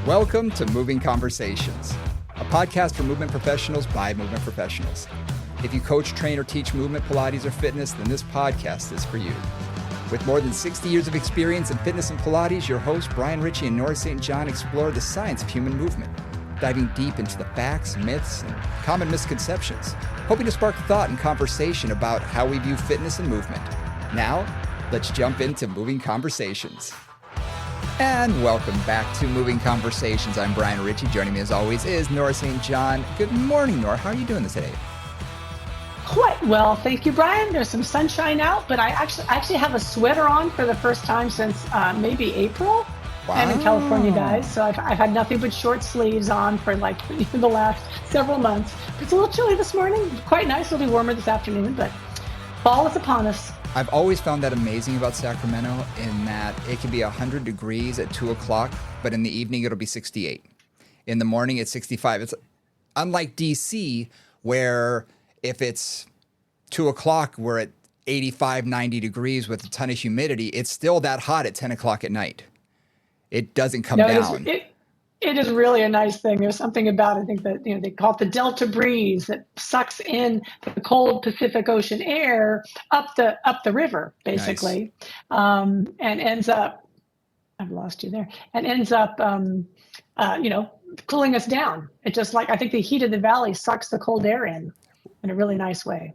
Welcome to Moving Conversations, a podcast for movement professionals by movement professionals. If you coach, train, or teach movement, Pilates, or fitness, then this podcast is for you. With more than 60 years of experience in fitness and Pilates, your hosts, Brian Ritchie and Nora St. John, explore the science of human movement, diving deep into the facts, myths, and common misconceptions, hoping to spark thought and conversation about how we view fitness and movement. Now, let's jump into Moving Conversations. And welcome back to Moving Conversations. I'm Brian Ritchie. Joining me as always is Nora St. John. Good morning, Nora. How are you doing this today? Quite well, thank you, Brian. There's some sunshine out, but I actually have a sweater on for the first time since maybe April. Wow. I'm in California, guys, so I've had nothing but short sleeves on for like the last several months. It's a little chilly this morning. Quite nice. It'll be warmer this afternoon, but fall is upon us. I've always found that amazing about Sacramento in that it can be 100 degrees at 2 o'clock, but in the evening it'll be 68. In the morning it's 65. It's unlike DC where if it's 2 o'clock, we're at 85, 90 degrees with a ton of humidity. It's still that hot at 10 o'clock at night. It doesn't come down. It is really a nice thing. There's something about it, I think that they call it the Delta breeze that sucks in the cold Pacific Ocean air up the river, basically, nice. And ends up. I've lost you there. And ends up, cooling us down. It just like I think the heat of the valley sucks the cold air in a really nice way.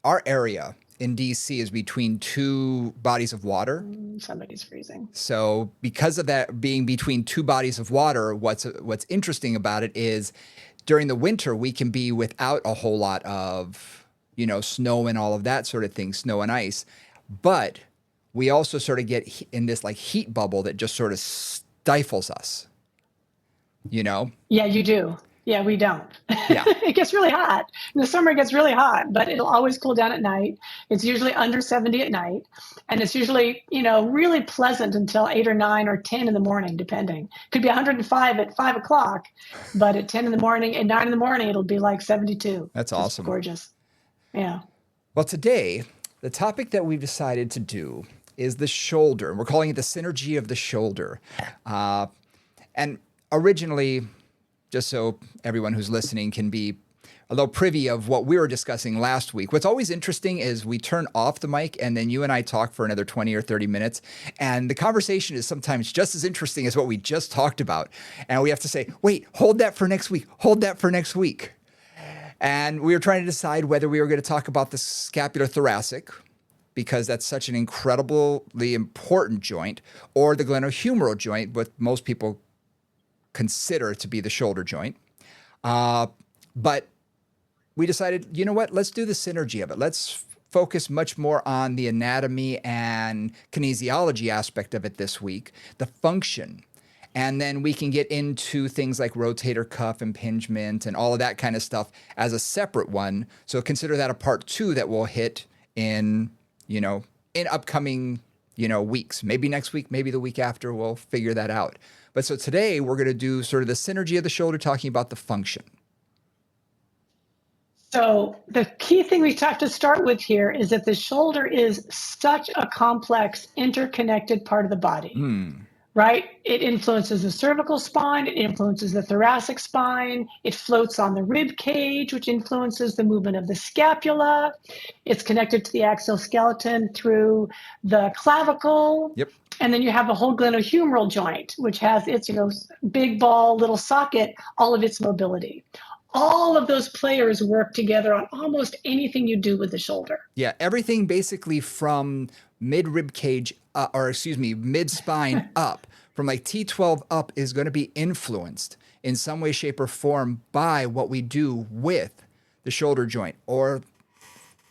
Our area in DC is between two bodies of water. Somebody's freezing. So because of that being between two bodies of water, what's interesting about it is during the winter, we can be without a whole lot of, snow and all of that sort of thing, snow and ice. But we also sort of get in this like heat bubble that just sort of stifles us, Yeah, you do. Yeah, we don't. Yeah. It gets really hot. In the summer, it gets really hot, but it'll always cool down at night. It's usually under 70 at night. And it's usually, really pleasant until 8 or 9 or 10 in the morning, depending. Could be 105 at 5 o'clock, but at 10 in the morning, at 9 in the morning, it'll be like 72. That's awesome. Gorgeous. Yeah. Well, today, the topic that we've decided to do is the shoulder. We're calling it the synergy of the shoulder. And originally, just so everyone who's listening can be a little privy of what we were discussing last week. What's always interesting is we turn off the mic and then you and I talk for another 20 or 30 minutes. And the conversation is sometimes just as interesting as what we just talked about. And we have to say, wait, hold that for next week. Hold that for next week. And we were trying to decide whether we were going to talk about the scapulothoracic, because that's such an incredibly important joint, or the glenohumeral joint, what most people consider to be the shoulder joint. But we decided, you know what, let's do the synergy of it. Let's focus much more on the anatomy and kinesiology aspect of it this week, the function. And then we can get into things like rotator cuff impingement and all of that kind of stuff as a separate one. So consider that a part 2 that we'll hit in upcoming, weeks. Maybe next week, maybe the week after, we'll figure that out. But so today we're going to do sort of the synergy of the shoulder, talking about the function. So the key thing we have to start with here is that the shoulder is such a complex, interconnected part of the body, right? It influences the cervical spine. It influences the thoracic spine. It floats on the rib cage, which influences the movement of the scapula. It's connected to the axial skeleton through the clavicle. Yep. And then you have a whole glenohumeral joint, which has its, big ball, little socket, all of its mobility. All of those players work together on almost anything you do with the shoulder. Yeah, everything basically from mid-rib cage, mid-spine up, from like T12 up is going to be influenced in some way, shape, or form by what we do with the shoulder joint. Or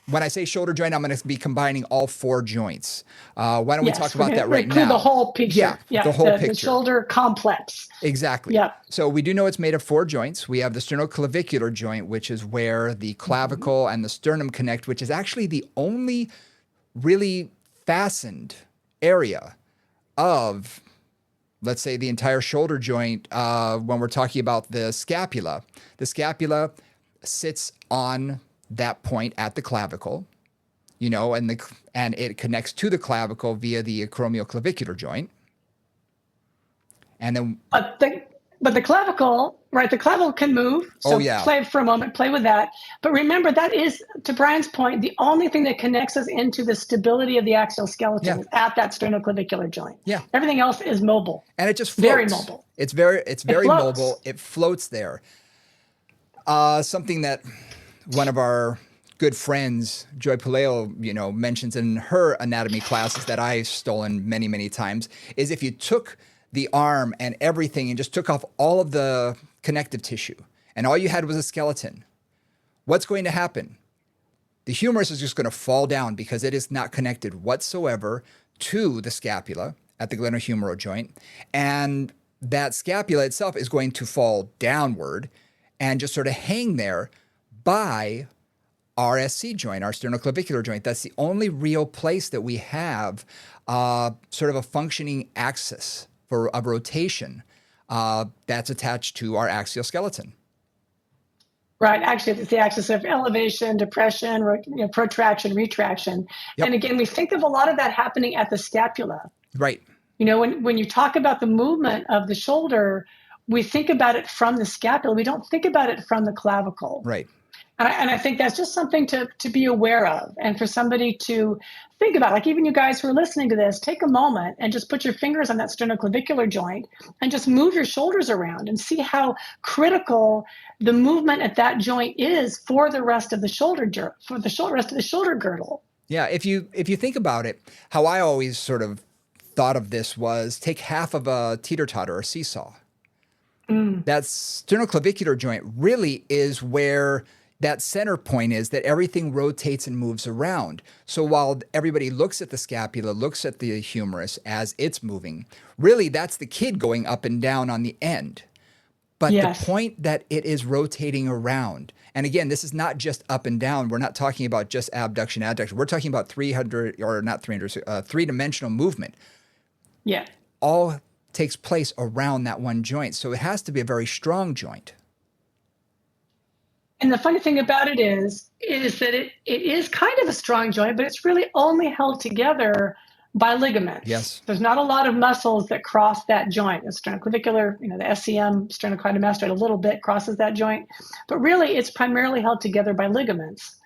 when I say shoulder joint, I'm going to be combining all 4 joints. Why don't we talk about that right now? The whole picture. Yeah, the whole picture. The shoulder complex. Exactly. Yeah. So we do know it's made of 4 joints. We have the sternoclavicular joint, which is where the clavicle and the sternum connect, which is actually the only really fastened area of, let's say, the entire shoulder joint when we're talking about the scapula. The scapula sits on that point at the clavicle, and it connects to the clavicle via the acromioclavicular joint. And then, but the clavicle, right? The clavicle can move. So play for a moment, play with that. But remember, that is, to Brian's point, the only thing that connects us into the stability of the axial skeleton is at that sternoclavicular joint. Yeah. Everything else is mobile. And it just floats. Very mobile. It's very mobile. It floats there. Something that one of our good friends, Joy Puleo, mentions in her anatomy classes that I've stolen many, many times, is if you took the arm and everything and just took off all of the connective tissue and all you had was a skeleton, what's going to happen? The humerus is just going to fall down because it is not connected whatsoever to the scapula at the glenohumeral joint. And that scapula itself is going to fall downward and just sort of hang there by our SC joint, our sternoclavicular joint. That's the only real place that we have sort of a functioning axis for a rotation that's attached to our axial skeleton. Right. Actually, it's the axis of elevation, depression, protraction, retraction. Yep. And again, we think of a lot of that happening at the scapula. Right. When you talk about the movement of the shoulder, we think about it from the scapula. We don't think about it from the clavicle. Right. And I think that's just something to be aware of, and for somebody to think about. Like, even you guys who are listening to this, take a moment and just put your fingers on that sternoclavicular joint and just move your shoulders around and see how critical the movement at that joint is for the rest of the rest of the shoulder girdle. Yeah, if you think about it, how I always sort of thought of this was take half of a teeter-totter or seesaw. That sternoclavicular joint really is where that center point is, that everything rotates and moves around. So while everybody looks at the scapula, looks at the humerus as it's moving, really that's the kid going up and down on the end. But the point that it is rotating around, and again, this is not just up and down. We're not talking about just abduction, adduction. We're talking about three-dimensional movement. Yeah. All takes place around that one joint. So it has to be a very strong joint. And the funny thing about it is that it is kind of a strong joint, but it's really only held together by ligaments. Yes. There's not a lot of muscles that cross that joint. The sternoclavicular, the SCM, sternocleidomastoid, a little bit crosses that joint, but really it's primarily held together by ligaments.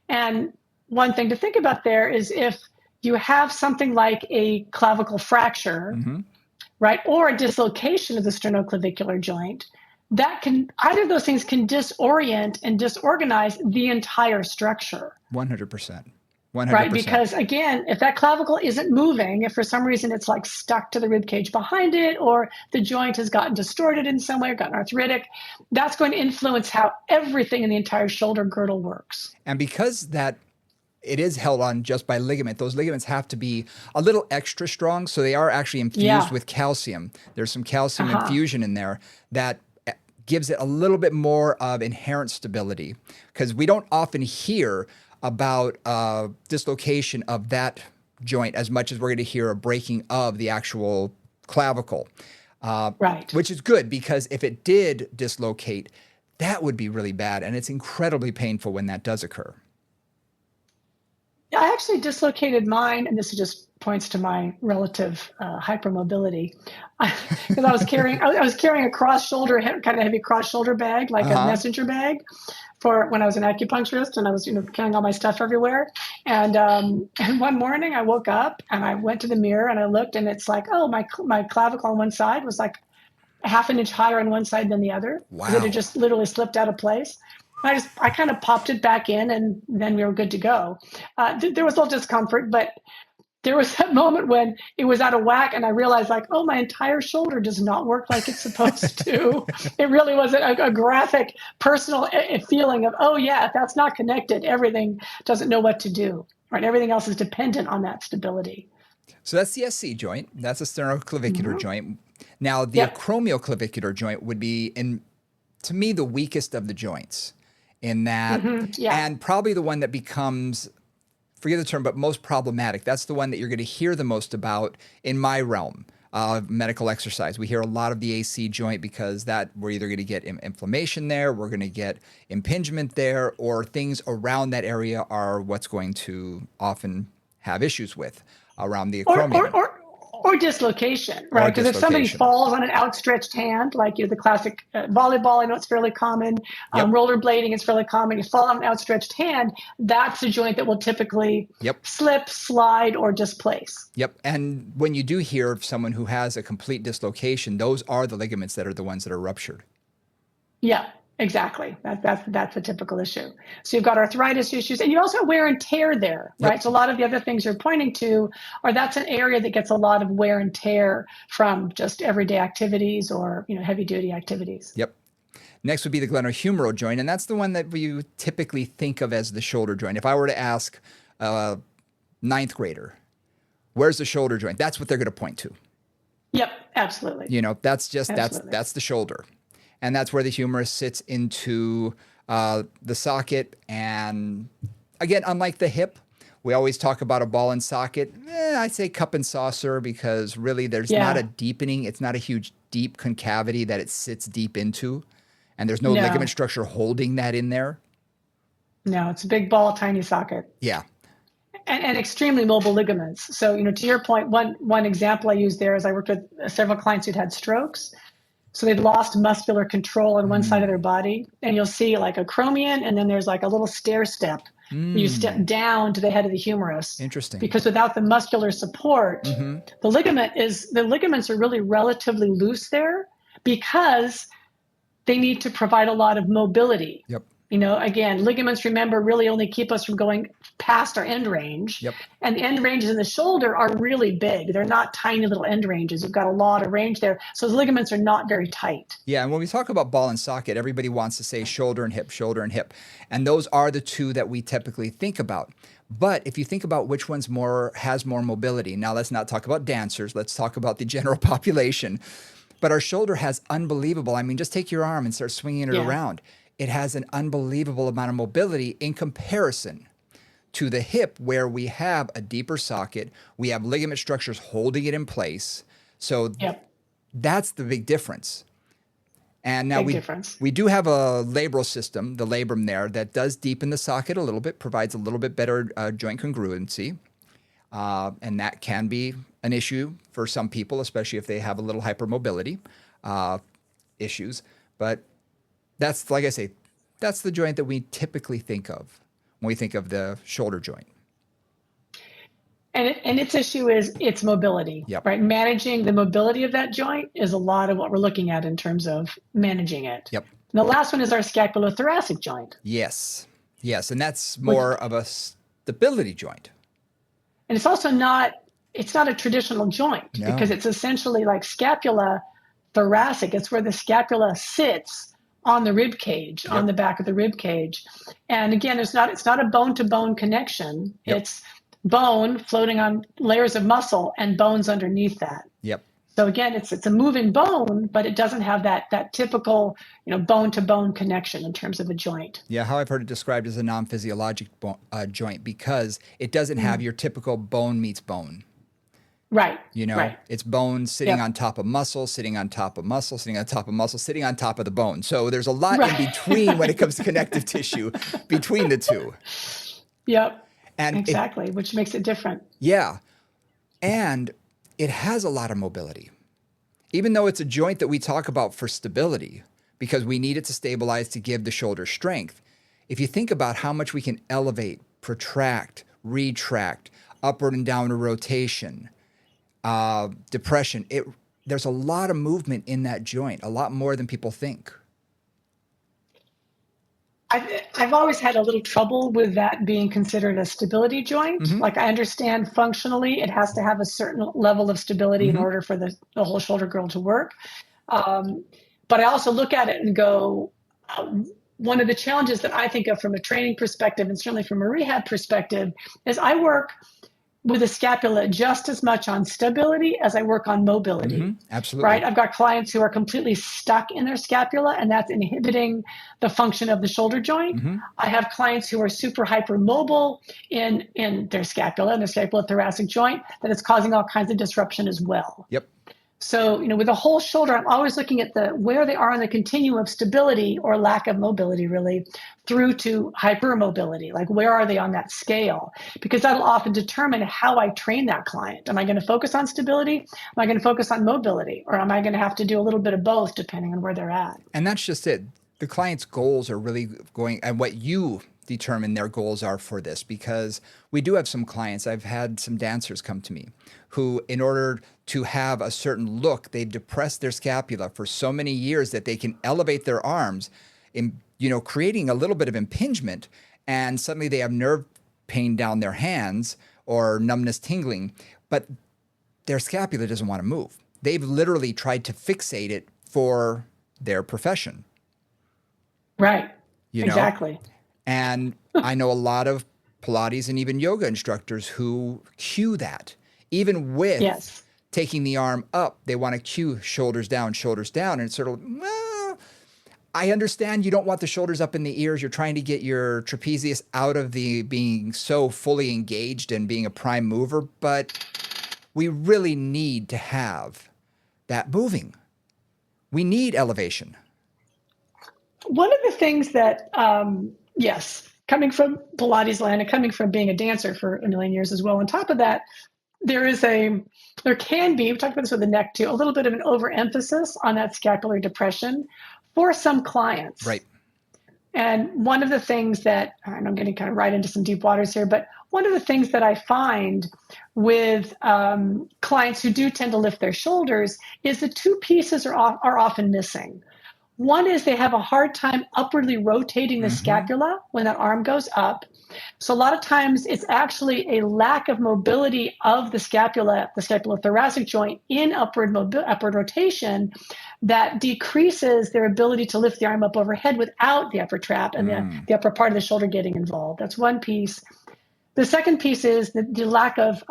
And one thing to think about there is if you have something like a clavicle fracture, right, or a dislocation of the sternoclavicular joint, either of those things can disorient and disorganize the entire structure. 100%. Right, because again, if that clavicle isn't moving, if for some reason it's like stuck to the rib cage behind it, or the joint has gotten distorted in some way or gotten arthritic, that's going to influence how everything in the entire shoulder girdle works. And because that it is held on just by ligament, those ligaments have to be a little extra strong, so they are actually infused with calcium. There's some calcium infusion in there that gives it a little bit more of inherent stability, because we don't often hear about dislocation of that joint as much as we're going to hear a breaking of the actual clavicle. Right. Which is good, because if it did dislocate, that would be really bad, and it's incredibly painful when that does occur. Yeah, I actually dislocated mine, and this just points to my relative hypermobility, because I was carrying a cross shoulder, kind of heavy cross shoulder bag, like a messenger bag, for when I was an acupuncturist, and I was carrying all my stuff everywhere. And one morning I woke up and I went to the mirror and I looked, and it's like, oh, my clavicle on one side was like a half an inch higher on one side than the other. Wow. It had just literally slipped out of place. I kind of popped it back in, and then we were good to go. There was a little discomfort, but there was that moment when it was out of whack, and I realized, like, oh, my entire shoulder does not work like it's supposed to. It really was a graphic, personal feeling of, oh, yeah, if that's not connected, everything doesn't know what to do, right? Everything else is dependent on that stability. So that's the SC joint. That's a sternoclavicular joint. Now, the acromioclavicular joint would be, to me, the weakest of the joints in that, and probably the one that becomes, forget the term, but most problematic. That's the one that you're going to hear the most about in my realm of medical exercise. We hear a lot of the AC joint because we're either going to get inflammation there, we're going to get impingement there, or things around that area are what's going to often have issues with around the acromion. Or dislocation, Or right? Because if somebody dislocation. falls on an outstretched hand, like the classic volleyball, I know it's fairly common. Yep. Rollerblading is fairly common. You fall on an outstretched hand, that's a joint that will typically Yep. slip, slide, or displace. Yep. And when you do hear of someone who has a complete dislocation, those are the ligaments that are the ones that are ruptured. Yeah, exactly. That's a typical issue. So you've got arthritis issues, and you also have wear and tear there, right? Yep. So a lot of the other things you're pointing to are that's an area that gets a lot of wear and tear from just everyday activities or heavy duty activities. Yep. Next would be the glenohumeral joint, and that's the one that you typically think of as the shoulder joint. If I were to ask a ninth grader, where's the shoulder joint? That's what they're going to point to. Yep, absolutely. That's just Absolutely. that's the shoulder, and that's where the humerus sits into the socket. And again, unlike the hip, we always talk about a ball and socket. I say cup and saucer because really there's not a deepening. It's not a huge deep concavity that it sits deep into. And there's no ligament structure holding that in there. No, it's a big ball, tiny socket. Yeah. And extremely mobile ligaments. So, to your point, one example I used there is I worked with several clients who'd had strokes. So they'd lost muscular control on one side of their body. And you'll see like acromion, and then there's like a little stair step. You step down to the head of the humerus. Interesting. Because without the muscular support, the ligaments are really relatively loose there because they need to provide a lot of mobility. Yep. Again, ligaments, remember, really only keep us from going past our end range. Yep. And the end ranges in the shoulder are really big. They're not tiny little end ranges. You've got a lot of range there. So the ligaments are not very tight. Yeah. And when we talk about ball and socket, everybody wants to say shoulder and hip, shoulder and hip. And those are the two that we typically think about. But if you think about which one's has more mobility, now let's not talk about dancers. Let's talk about the general population. But our shoulder has unbelievable. I mean, just take your arm and start swinging it around. It has an unbelievable amount of mobility in comparison to the hip, where we have a deeper socket. We have ligament structures holding it in place. So that's the big difference. And now we do have a labral system, the labrum there, that does deepen the socket a little bit, provides a little bit better joint congruency. And that can be an issue for some people, especially if they have a little hypermobility issues. But that's, like I say, that's the joint that we typically think of when we think of the shoulder joint. And its issue is its mobility, right? Managing the mobility of that joint is a lot of what we're looking at in terms of managing it. Yep. And the last one is our scapulothoracic joint. Yes. And that's more of a stability joint. And it's also not a traditional joint because it's essentially like scapula thoracic. It's where the scapula sits on the rib cage, on the back of the rib cage. And again, it's not a bone to bone connection. It's bone floating on layers of muscle and bones underneath that. Yep. So again, it's a moving bone, but it doesn't have that typical, bone to bone connection in terms of a joint. Yeah, how I've heard it described as a non-physiologic joint because it doesn't have your typical bone meets bone. Right. It's bone sitting on top of muscle, sitting on top of muscle, sitting on top of muscle, sitting on top of the bone. So there's a lot in between when it comes to connective tissue between the two. Yep. And exactly, which makes it different. Yeah. And it has a lot of mobility. Even though it's a joint that we talk about for stability, because we need it to stabilize to give the shoulder strength. If you think about how much we can elevate, protract, retract, upward and downward rotation, depression, there's a lot of movement in that joint, a lot more than people think. I've always had a little trouble with that being considered a stability joint. Like I understand functionally it has to have a certain level of stability in order for the whole shoulder girdle to work. But I also look at it and go, one of the challenges that I think of from a training perspective and certainly from a rehab perspective is I work with the scapula just as much on stability as I work on mobility. Absolutely. Right? I've got clients who are completely stuck in their scapula and that's inhibiting the function of the shoulder joint. I have clients who are super hypermobile in their scapula and their scapulothoracic joint that is causing all kinds of disruption as well. Yep. So, with the whole shoulder, I'm always looking at where they are on the continuum of stability or lack of mobility, really, through to hypermobility. Like, where are they on that scale? Because that'll often determine how I train that client. Am I going to focus on stability? Am I going to focus on mobility? Or am I going to have to do a little bit of both, depending on where they're at? And that's just it. The client's goals are really going, and what you determine their goals are for this, because we do have some clients. I've had some dancers come to me who, in order to have a certain look, they've depressed their scapula for so many years that they can elevate their arms, in creating a little bit of impingement, and suddenly they have nerve pain down their hands or numbness, tingling, but their scapula doesn't want to move. They've literally tried to fixate it for their profession. Right. You know? Exactly. And I know a lot of Pilates and even yoga instructors who cue that. Even with taking the arm up, they want to cue shoulders down. And it's sort of, well, I understand you don't want the shoulders up in the ears. You're trying to get your trapezius out of the being so fully engaged and being a prime mover, but we really need to have that moving. We need elevation. One of the things that, coming from Pilates land and coming from being a dancer for a million years as well, on top of that, there can be, we talked about this with the neck too, a little bit of an overemphasis on that scapular depression for some clients. Right. And one of the things that, and I'm getting kind of right into some deep waters here, but one of the things that I find with clients who do tend to lift their shoulders is the two pieces are often missing. One is they have a hard time upwardly rotating the scapula when that arm goes up. So a lot of times it's actually a lack of mobility of the scapulothoracic joint in upward rotation that decreases their ability to lift the arm up overhead without the upper trap and the upper part of the shoulder getting involved. That's one piece. The second piece is the lack of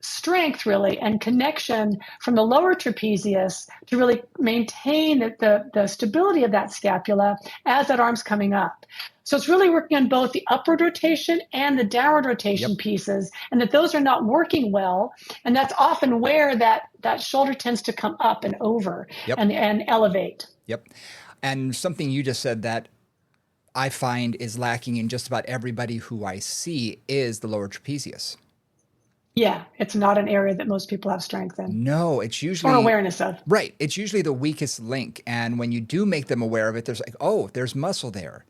strength, really, and connection from the lower trapezius to really maintain the stability of that scapula as that arm's coming up. So it's really working on both the upward rotation and the downward rotation pieces, and that those are not working well. And that's often where that shoulder tends to come up and over and elevate. Yep. And something you just said that I find is lacking in just about everybody who I see is the lower trapezius. Yeah, it's not an area that most people have strength in. No, it's usually... or awareness of. Right. It's usually the weakest link. And when you do make them aware of it, there's like, oh, there's muscle there.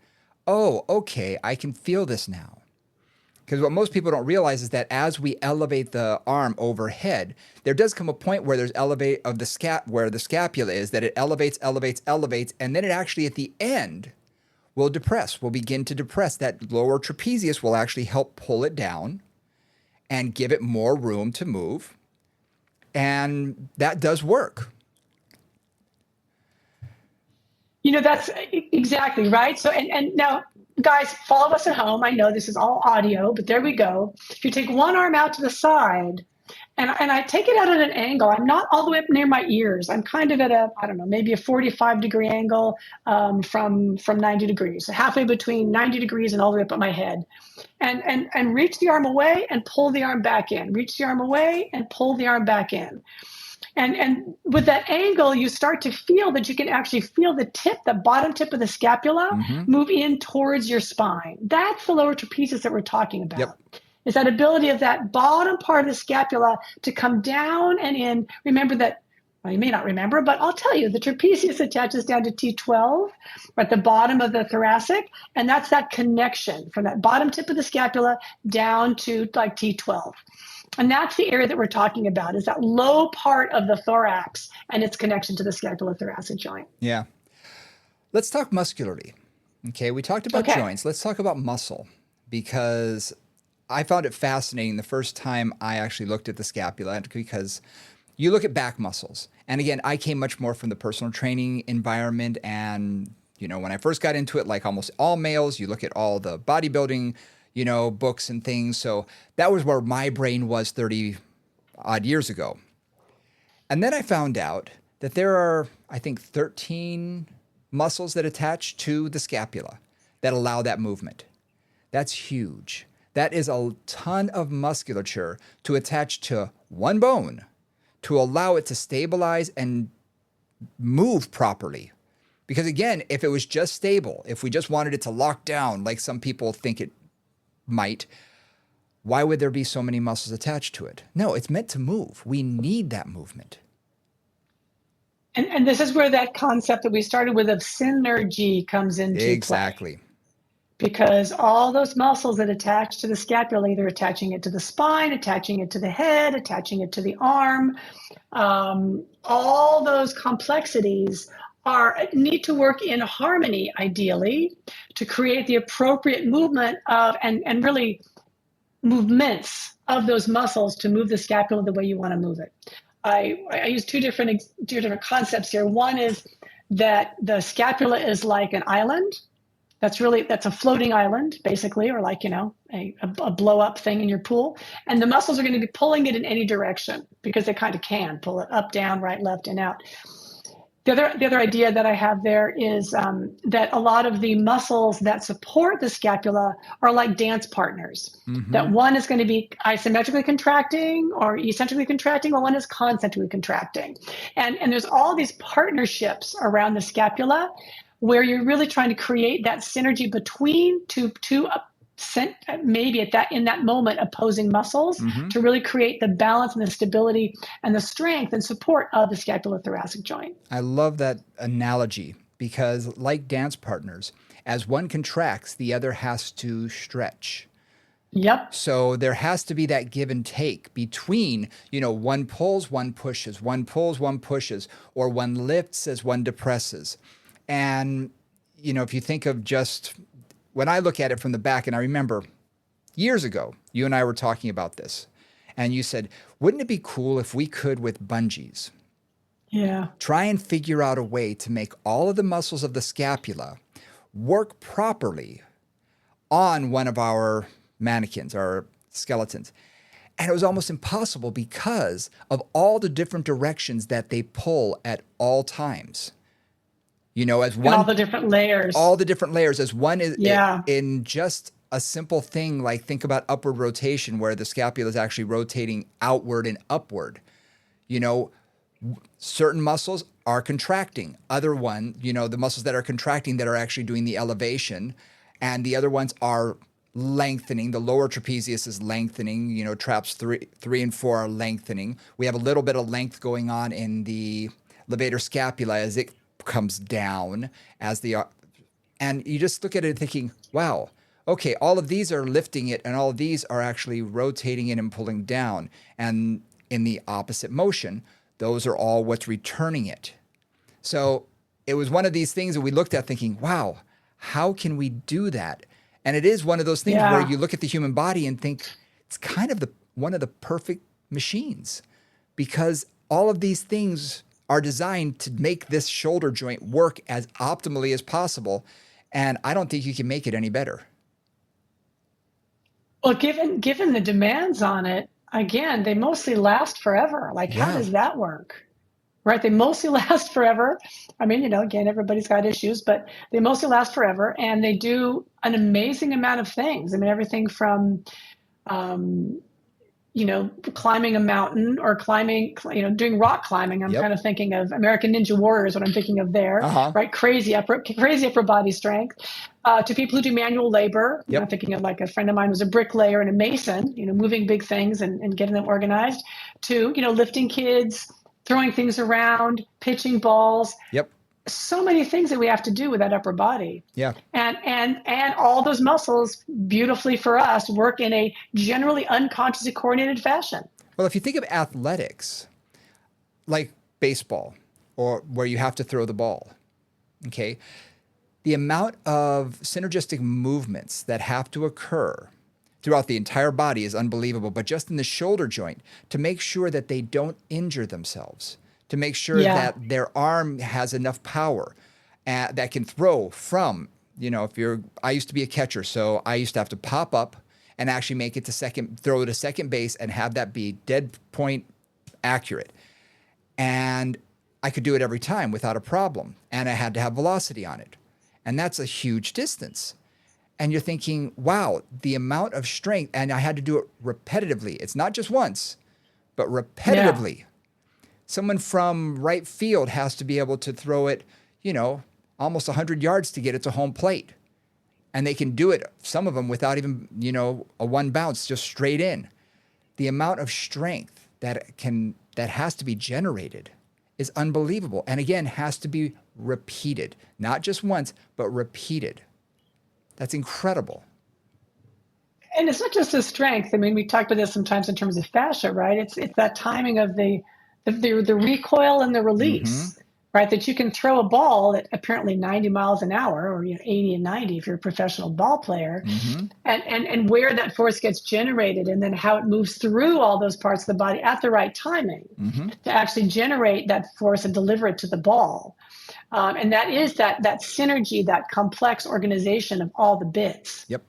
Oh, okay, I can feel this now. Because what most people don't realize is that as we elevate the arm overhead, there does come a point where there's where the scapula is, that it elevates, and then it actually at the end will begin to depress. That lower trapezius will actually help pull it down and give it more room to move. And that does work. That's exactly right. So, and now, guys, follow us at home. I know this is all audio, but there we go. If you take one arm out to the side, and I take it out at an angle, I'm not all the way up near my ears. I'm kind of at maybe a 45-degree angle from 90 degrees, so halfway between 90 degrees and all the way up at my head. And reach the arm away and pull the arm back in. Reach the arm away and pull the arm back in. And with that angle, you start to feel that you can actually feel the bottom tip of the scapula move in towards your spine. That's the lower trapezius that we're talking about. Yep. Is that ability of that bottom part of the scapula to come down and in. Remember that, well, you may not remember, but I'll tell you, the trapezius attaches down to T12 at the bottom of the thoracic, and that's that connection from that bottom tip of the scapula down to like T12. And that's the area that we're talking about, is that low part of the thorax and its connection to the scapulothoracic joint. Yeah. Let's talk muscularly. Okay, we talked about joints. Let's talk about muscle, because I found it fascinating the first time I actually looked at the scapula, because you look at back muscles. And again, I came much more from the personal training environment. And, when I first got into it, like almost all males, you look at all the bodybuilding books and things. So that was where my brain was 30 odd years ago. And then I found out that there are, I think, 13 muscles that attach to the scapula that allow that movement. That's huge. That is a ton of musculature to attach to one bone to allow it to stabilize and move properly. Because again, if it was just stable, if we just wanted it to lock down like some people think it might, why would there be so many muscles attached to it? No, it's meant to move. We need that movement. And this is where that concept that we started with of synergy comes into play. Exactly. Because all those muscles that attach to the scapula, either attaching it to the spine, attaching it to the head, attaching it to the arm, all those complexities need to work in harmony, ideally, to create the appropriate movement of and really movements of those muscles to move the scapula the way you want to move it. I use two different concepts here. One is that the scapula is like an island. That's a floating island, basically, or like, a blow up thing in your pool. And the muscles are going to be pulling it in any direction because they kind of can pull it up, down, right, left, and out. The other idea that I have there is that a lot of the muscles that support the scapula are like dance partners. Mm-hmm. That one is going to be isometrically contracting or eccentrically contracting, or one is concentrically contracting. And there's all these partnerships around the scapula where you're really trying to create that synergy between two maybe in that moment opposing muscles, mm-hmm. to really create the balance and the stability and the strength and support of the scapulothoracic joint. I love that analogy because, like dance partners, as one contracts, the other has to stretch. Yep. So there has to be that give and take between, one pulls, one pushes, one pulls, one pushes, or one lifts as one depresses. And, if you think of just when I look at it from the back, and I remember years ago, you and I were talking about this, and you said, wouldn't it be cool if we could, with bungees, try and figure out a way to make all of the muscles of the scapula work properly on one of our mannequins, our skeletons. And it was almost impossible because of all the different directions that they pull at all times. As one, and all the different layers, as one is in just a simple thing, like think about upward rotation, where the scapula is actually rotating outward and upward. Certain muscles are contracting. Other one, the muscles that are contracting that are actually doing the elevation, and the other ones are lengthening. The lower trapezius is lengthening. Traps 3 and 4 are lengthening. We have a little bit of length going on in the levator scapula as it comes down and you just look at it thinking, wow, okay, all of these are lifting it and all of these are actually rotating it and pulling down. And in the opposite motion, those are all what's returning it. So it was one of these things that we looked at thinking, wow, how can we do that? And it is one of those things where you look at the human body and think it's kind of one of the perfect machines, because all of these things are designed to make this shoulder joint work as optimally as possible. And I don't think you can make it any better. Well, given the demands on it, again, they mostly last forever. Like, how does that work? Right? They mostly last forever. I mean, again, everybody's got issues, but they mostly last forever. And they do an amazing amount of things. I mean, everything from, climbing a mountain or doing rock climbing. I'm kind of thinking of American Ninja Warriors, what I'm thinking of there, right? Crazy upper body strength, to people who do manual labor. I'm thinking of like a friend of mine was a bricklayer and a mason, moving big things and getting them organized, to, lifting kids, throwing things around, pitching balls. Yep. So many things that we have to do with that upper body. Yeah. And all those muscles, beautifully for us, work in a generally unconsciously coordinated fashion. Well, if you think of athletics, like baseball, or where you have to throw the ball, okay, the amount of synergistic movements that have to occur throughout the entire body is unbelievable. But just in the shoulder joint, to make sure that they don't injure themselves, to make sure that their arm has enough power that can throw from, I used to be a catcher, so I used to have to pop up and actually make it throw it to second base and have that be dead point accurate. And I could do it every time without a problem. And I had to have velocity on it. And that's a huge distance. And you're thinking, wow, the amount of strength, and I had to do it repetitively. It's not just once, but repetitively. Someone from right field has to be able to throw it, almost 100 yards to get it to home plate. And they can do it, some of them, without even, a one bounce, just straight in. The amount of strength that has to be generated is unbelievable. And again, has to be repeated, not just once, but repeated. That's incredible. And it's not just the strength. I mean, we talk about this sometimes in terms of fascia, right? It's that timing of the recoil and the release, right? That you can throw a ball at apparently 90 miles an hour, or 80 and 90 if you're a professional ball player, and where that force gets generated, and then how it moves through all those parts of the body at the right timing to actually generate that force and deliver it to the ball. And that is that synergy, that complex organization of all the bits. Yep.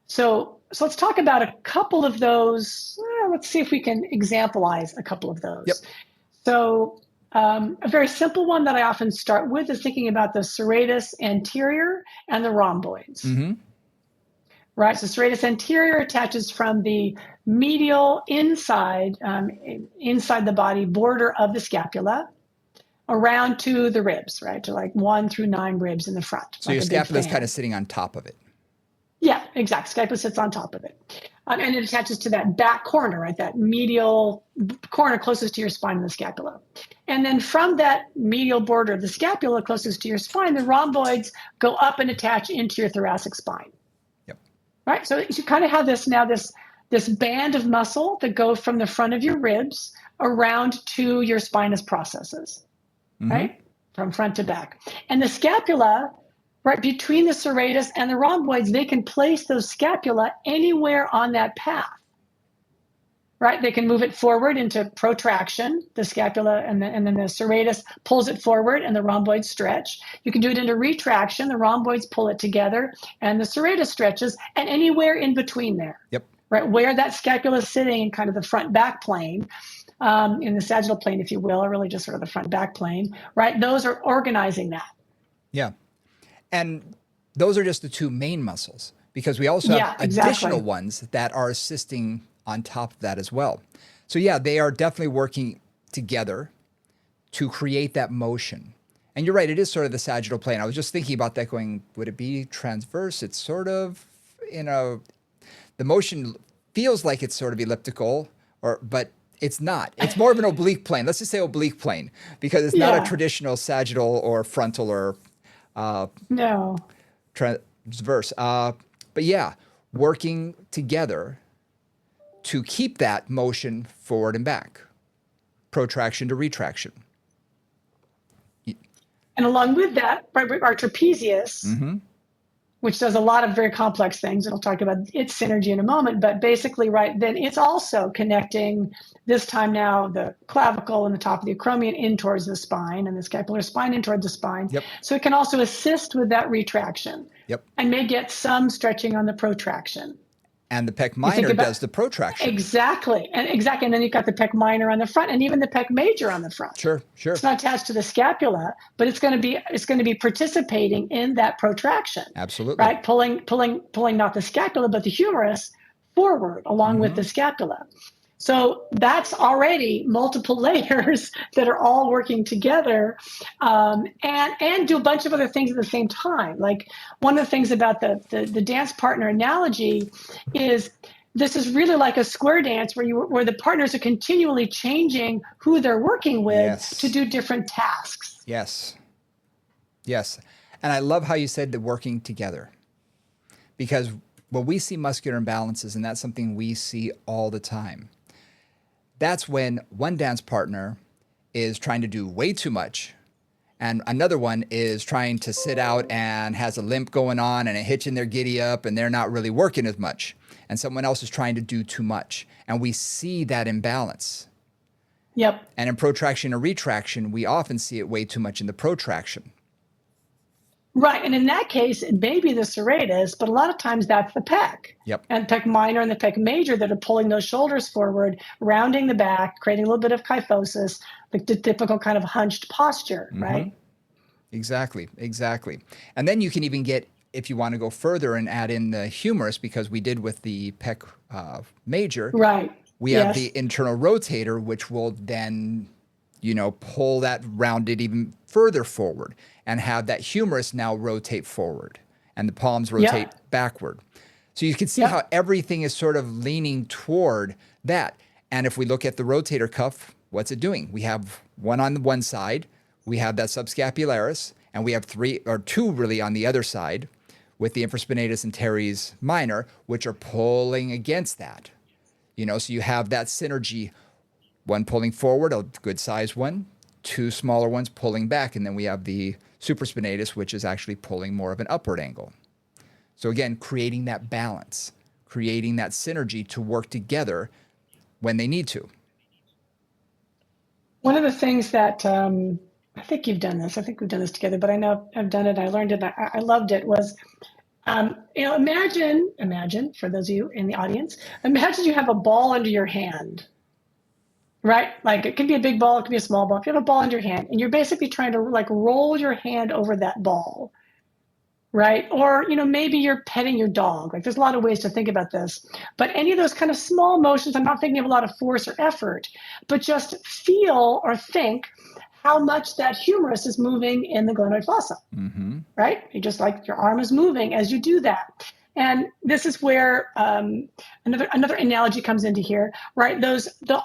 So let's talk about a couple of those. Let's see if we can exampleize a couple of those. Yep. So a very simple one that I often start with is thinking about the serratus anterior and the rhomboids. Right, so serratus anterior attaches from the medial inside the body border of the scapula around to the ribs, right, to like 1 through 9 ribs in the front. So your scapula is kind of sitting on top of it. Yeah, exactly. Scapula sits on top of it. And it attaches to that back corner, right? That medial corner closest to your spine in the scapula. And then from that medial border of the scapula closest to your spine, the rhomboids go up and attach into your thoracic spine. Yep. Right? So you kind of have this band of muscle that go from the front of your ribs around to your spinous processes, right? From front to back. And the scapula, right between the serratus and the rhomboids, they can place those scapula anywhere on that path, right? They can move it forward into protraction, the scapula, and then the serratus pulls it forward and the rhomboids stretch. You can do it into retraction, the rhomboids pull it together and the serratus stretches, and anywhere in between there. Yep. Right, where that scapula is sitting in kind of the front back plane, in the sagittal plane, if you will, or really just sort of the front back plane, right? Those are organizing that. Yeah. And those are just the two main muscles, because we also have additional ones that are assisting on top of that as well. So yeah, they are definitely working together to create that motion. And you're right, it is sort of the sagittal plane. I was just thinking about that going, would it be transverse? It's sort of, the motion feels like it's sort of elliptical, but it's not. It's more of an oblique plane. Let's just say oblique plane, because it's not a traditional sagittal or frontal or transverse. But yeah, working together to keep that motion forward and back, protraction to retraction. And along with that, right, our trapezius, which does a lot of very complex things, and I'll talk about its synergy in a moment, but basically, right, then it's also connecting, this time now, the clavicle and the top of the acromion in towards the spine, and the scapular spine in towards the spine. Yep. So it can also assist with that retraction. Yep. And may get some stretching on the protraction. And the pec minor does the protraction. Exactly. And then you've got the pec minor on the front, and even the pec major on the front. Sure. It's not attached to the scapula, but it's going to be participating in that protraction. Absolutely. Right? Pulling not the scapula, but the humerus forward along with the scapula. So that's already multiple layers that are all working together, and do a bunch of other things at the same time. Like, one of the things about the dance partner analogy is this is really like a square dance where the partners are continually changing who they're working with to do different tasks. Yes. And I love how you said the working together, because when we see muscular imbalances, and that's something we see all the time, that's when one dance partner is trying to do way too much, and another one is trying to sit out and has a limp going on and a hitch in their giddy up, and they're not really working as much. And someone else is trying to do too much. And we see that imbalance. Yep. And in protraction or retraction, we often see it way too much in the protraction. Right, and in that case, it may be the serratus, but a lot of times that's the pec. Yep. And pec minor and the pec major that are pulling those shoulders forward, rounding the back, creating a little bit of kyphosis, the typical kind of hunched posture, right? Exactly. And then you can even get, if you want to go further and add in the humerus, because we did with the pec major. Right. We have the internal rotator, which will then, pull that rounded even further forward and have that humerus now rotate forward and the palms rotate backward. So you can see how everything is sort of leaning toward that. And if we look at the rotator cuff, what's it doing? We have one on the one side, we have that subscapularis, and we have two really on the other side with the infraspinatus and teres minor, which are pulling against that. So you have that synergy, one pulling forward, a good sized one, two smaller ones pulling back, and then we have the supraspinatus, which is actually pulling more of an upward angle. So again, creating that balance, creating that synergy to work together when they need to. One of the things that I think you've done this, I think we've done this together, but I know I've done it, I learned it, I loved it, was, imagine, for those of you in the audience, imagine you have a ball under your hand, right? Like it could be a big ball, it could be a small ball. If you have a ball under your hand and you're basically trying to like roll your hand over that ball, right? Or, maybe you're petting your dog. Like there's a lot of ways to think about this, but any of those kind of small motions, I'm not thinking of a lot of force or effort, but just feel or think how much that humerus is moving in the glenoid fossa, right? You just like your arm is moving as you do that. And this is where another analogy comes into here, right?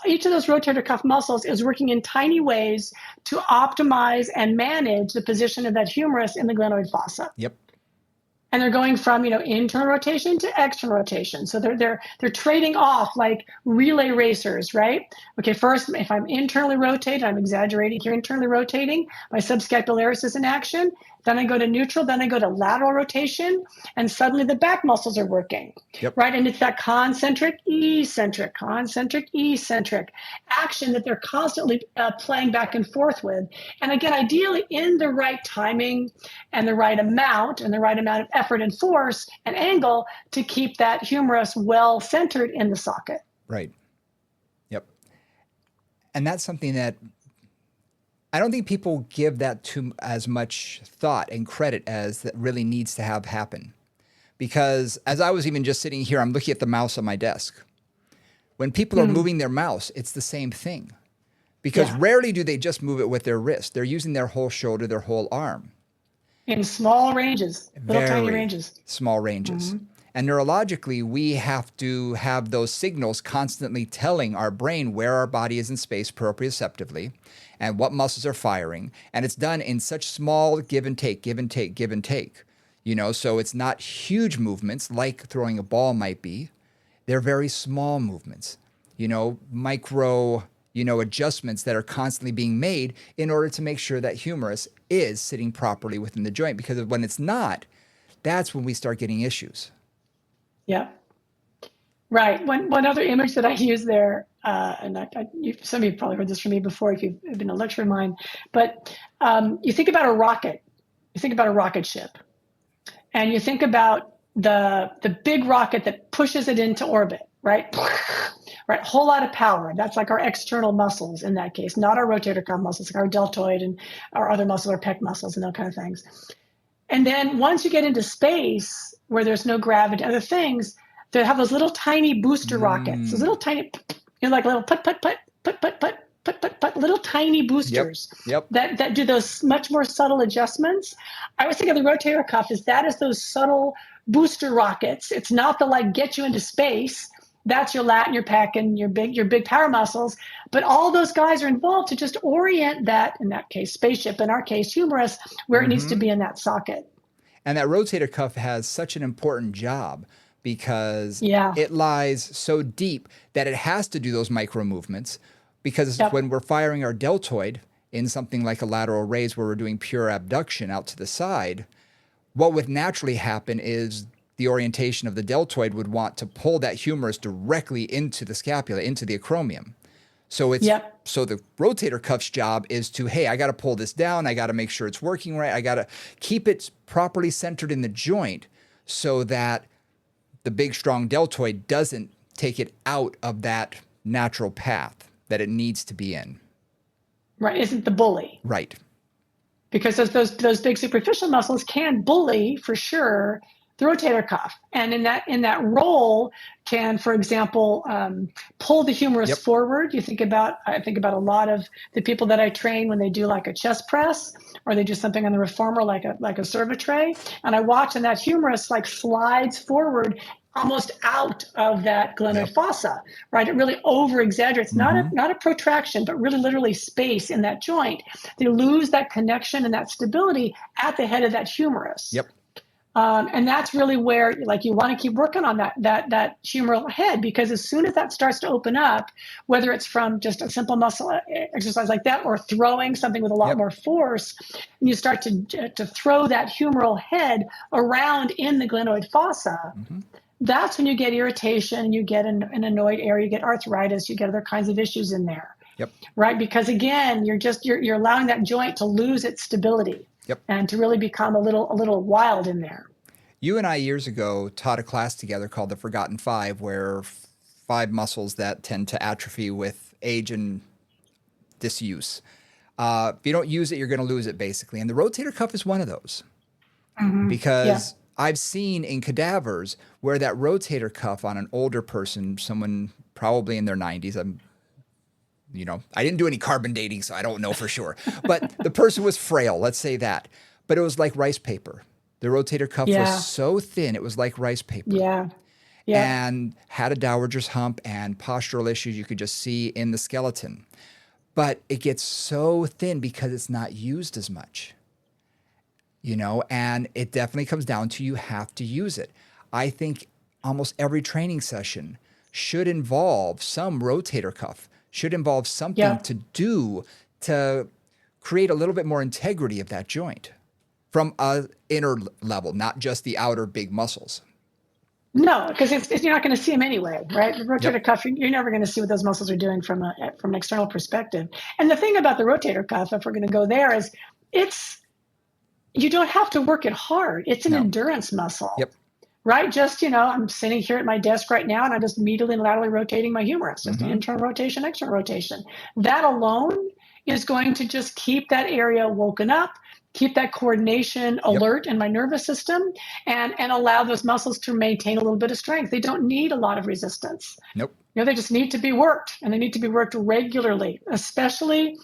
Each of those rotator cuff muscles is working in tiny ways to optimize and manage the position of that humerus in the glenoid fossa. Yep. And they're going from, internal rotation to external rotation. So they're trading off like relay racers, right? Okay, first, if I'm internally rotated, I'm exaggerating here, internally rotating, my subscapularis is in action. Then I go to neutral, then I go to lateral rotation, and suddenly the back muscles are working, right? And it's that concentric, eccentric action that they're constantly playing back and forth with. And again, ideally in the right timing and the right amount of effort and force and angle to keep that humerus well centered in the socket. Right. Yep. And that's something that I don't think people give that to as much thought and credit as that really needs to have happen. Because as I was even just sitting here, I'm looking at the mouse on my desk. When people are moving their mouse, it's the same thing. Because rarely do they just move it with their wrist. They're using their whole shoulder, their whole arm. In small ranges, little tiny ranges. Small ranges. And neurologically, we have to have those signals constantly telling our brain where our body is in space proprioceptively and what muscles are firing. And it's done in such small give and take. So it's not huge movements like throwing a ball might be. They're very small movements, micro, adjustments that are constantly being made in order to make sure that humerus is sitting properly within the joint. Because when it's not, that's when we start getting issues. Yeah. Right. One other image that I use there, and some of you probably heard this from me before if you've been a lecturer of mine, but you think about a rocket. You think about a rocket ship. And you think about the big rocket that pushes it into orbit, right? Right, whole lot of power. That's like our external muscles in that case, not our rotator cuff muscles, like our deltoid and our other muscles, our pec muscles and that kind of things. And then once you get into space where there's no gravity, other things, they have those little tiny booster rockets, those little tiny, like little put, little tiny boosters that do those much more subtle adjustments. I always think of the rotator cuff as those subtle booster rockets. It's not the like get you into space. That's your lat and your pec and your big power muscles. But all those guys are involved to just orient that, in that case, spaceship, in our case, humerus, where it needs to be in that socket. And that rotator cuff has such an important job because it lies so deep that it has to do those micro movements. Because when we're firing our deltoid in something like a lateral raise where we're doing pure abduction out to the side, what would naturally happen is the orientation of the deltoid would want to pull that humerus directly into the scapula, into the acromion. So so the rotator cuff's job is to, hey, I got to pull this down. I got to make sure it's working right. I got to keep it properly centered in the joint so that the big, strong deltoid doesn't take it out of that natural path that it needs to be in. Right. Isn't the bully. Right. Because those big superficial muscles can bully for sure, the rotator cuff. And in that role can, for example, pull the humerus forward. I think about a lot of the people that I train when they do like a chest press or they do something on the reformer like a cervitray, and I watch and that humerus like slides forward almost out of that glenoid fossa, right? It really over exaggerates, not a protraction, but really literally space in that joint. They lose that connection and that stability at the head of that humerus. And that's really where, like, you want to keep working on that humeral head, because as soon as that starts to open up, whether it's from just a simple muscle exercise like that or throwing something with a lot more force, and you start to throw that humeral head around in the glenoid fossa, that's when you get irritation, you get an annoyed area, you get arthritis, you get other kinds of issues in there. Right? Because again, you're allowing that joint to lose its stability. And to really become a little wild in there. You and I years ago taught a class together called the Forgotten Five, where 5 muscles that tend to atrophy with age and disuse. If you don't use it, you're going to lose it, basically. And the rotator cuff is one of those. Because I've seen in cadavers where that rotator cuff on an older person, someone probably in their 90s, I didn't do any carbon dating, so I don't know for sure. But the person was frail, let's say that. But it was like rice paper. The rotator cuff was so thin, it was like rice paper. And had a dowager's hump and postural issues you could just see in the skeleton. But it gets so thin because it's not used as much. And it definitely comes down to you have to use it. I think almost every training session should involve some rotator cuff, should involve something to do to create a little bit more integrity of that joint from an inner level, not just the outer big muscles. No, because you're not going to see them anyway, right? The rotator cuff, you're never going to see what those muscles are doing from an external perspective. And the thing about the rotator cuff, if we're going to go there, is you don't have to work it hard. It's an endurance muscle. Right? Just, I'm sitting here at my desk right now and I'm just medially and laterally rotating my humerus, just internal rotation, external rotation. That alone is going to just keep that area woken up, keep that coordination alert in my nervous system, and allow those muscles to maintain a little bit of strength. They don't need a lot of resistance. They just need to be worked, and they need to be worked regularly, especially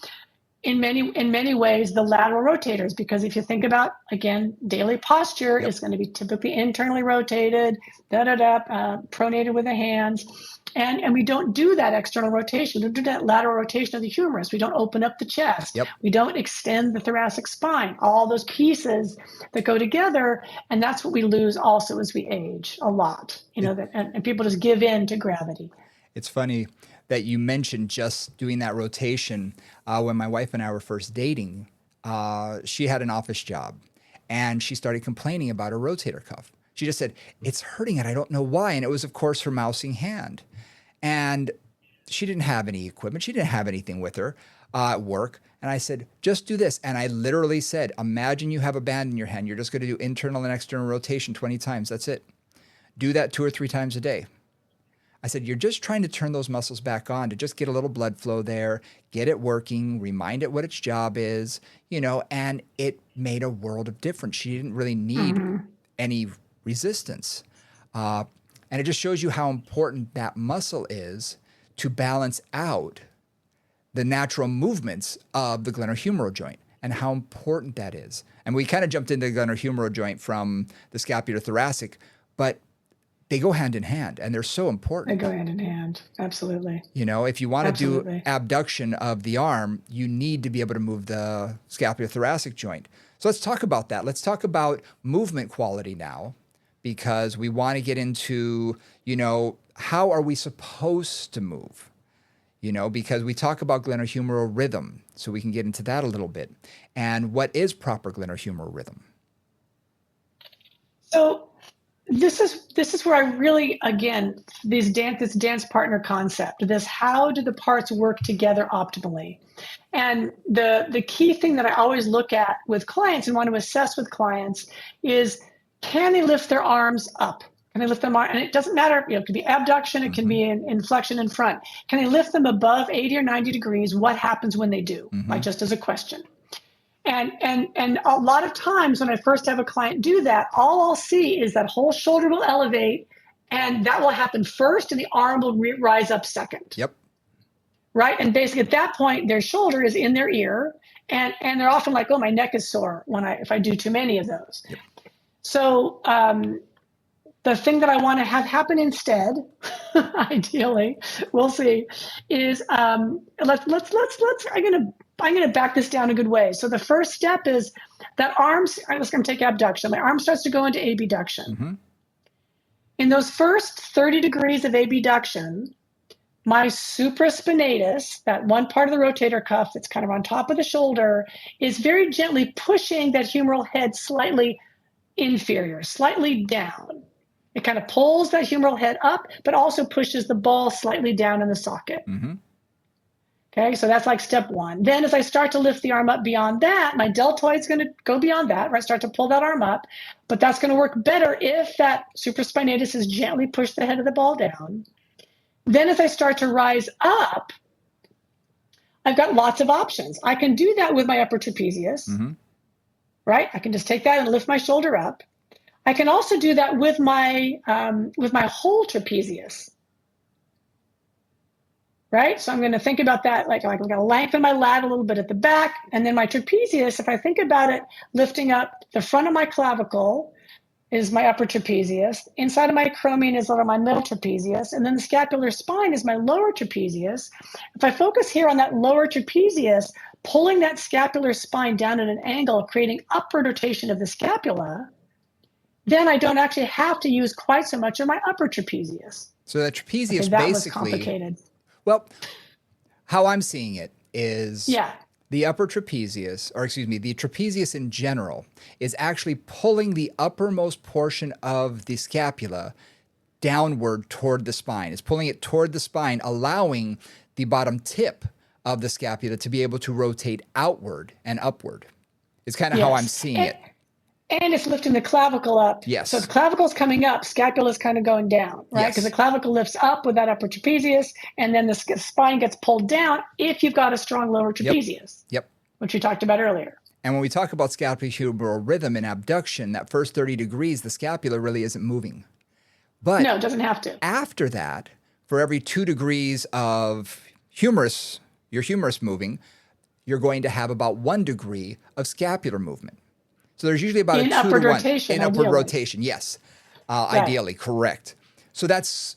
in many ways, the lateral rotators, because if you think about, again, daily posture is going to be typically internally rotated, pronated with the hands. And we don't do that external rotation. We don't do that lateral rotation of the humerus. We don't open up the chest. We don't extend the thoracic spine. All those pieces that go together. And that's what we lose also as we age a lot, and people just give in to gravity. It's funny that you mentioned just doing that rotation. When my wife and I were first dating, she had an office job and she started complaining about her rotator cuff. She just said, it's hurting and I don't know why. And it was, of course, her mousing hand. And she didn't have any equipment. She didn't have anything with her at work. And I said, just do this. And I literally said, imagine you have a band in your hand. You're just going to do internal and external rotation 20 times. That's it. Do that 2 or 3 times a day. I said, you're just trying to turn those muscles back on to just get a little blood flow there, get it working, remind it what its job is, and it made a world of difference. She didn't really need any resistance. And it just shows you how important that muscle is to balance out the natural movements of the glenohumeral joint and how important that is. And we kind of jumped into the glenohumeral joint from the scapulothoracic, but they go hand in hand, and they're so important. They go hand in hand, absolutely. If you want to do abduction of the arm, you need to be able to move the scapulothoracic joint. So let's talk about that. Let's talk about movement quality now, because we want to get into, how are we supposed to move? Because we talk about glenohumeral rhythm, so we can get into that a little bit. And what is proper glenohumeral rhythm? So this is where I really, again, this dance partner concept, how do the parts work together optimally? And the key thing that I always look at with clients and want to assess with clients is, can they lift their arms up? Can they lift them up? And it doesn't matter, it could be abduction, it can be in flexion in front. Can they lift them above 80 or 90 degrees? What happens when they do? Like, just as a question. And a lot of times when I first have a client do that, all I'll see is that whole shoulder will elevate, and that will happen first, and the arm will rise up second. Yep. Right. And basically at that point, their shoulder is in their ear, and they're often like, oh, my neck is sore if I do too many of those. Yep. So the thing that I want to have happen instead, ideally, we'll see, is I'm gonna back this down a good way. So the first step is that let's gonna take abduction. My arm starts to go into abduction. Mm-hmm. In those first 30 degrees of abduction, my supraspinatus, that one part of the rotator cuff that's kind of on top of the shoulder, is very gently pushing that humeral head slightly inferior, slightly down. It kind of pulls that humeral head up, but also pushes the ball slightly down in the socket. Mm-hmm. Okay, so that's like step one. Then as I start to lift the arm up beyond that, my deltoid's going to go beyond that, right? Start to pull that arm up, but that's going to work better if that supraspinatus is gently pushed the head of the ball down. Then as I start to rise up, I've got lots of options. I can do that with my upper trapezius, mm-hmm. right? I can just take that and lift my shoulder up. I can also do that with my whole trapezius, right? So I'm going to think about that, like I'm going to lengthen my lat a little bit at the back, and then my trapezius, if I think about it, lifting up the front of my clavicle is my upper trapezius. Inside of my acromion is my middle trapezius, and then the scapular spine is my lower trapezius. If I focus here on that lower trapezius, pulling that scapular spine down at an angle, creating upward rotation of the scapula, then I don't actually have to use quite so much of my upper trapezius. So that trapezius that basically, was complicated. Well, how I'm seeing it is Yeah. the upper trapezius, or excuse me, the trapezius in general is actually pulling the uppermost portion of the scapula downward toward the spine. It's pulling it toward the spine, allowing the bottom tip of the scapula to be able to rotate outward and upward. It's kind of how I'm seeing it. And it's lifting the clavicle up. Yes. So the clavicle's coming up, scapula's kind of going down, right? Because the clavicle lifts up with that upper trapezius, and then the spine gets pulled down if you've got a strong lower trapezius. Yep. Which we talked about earlier. And when we talk about scapulohumeral rhythm in abduction, that first 30 degrees, the scapula really isn't moving. But no, it doesn't have to. After that, for every 2 degrees of your humerus moving, you're going to have about 1 degree of scapular movement. So there's usually about in a 2 upward to 1 rotation, in upward rotation. Yes, right. Ideally, correct. So that's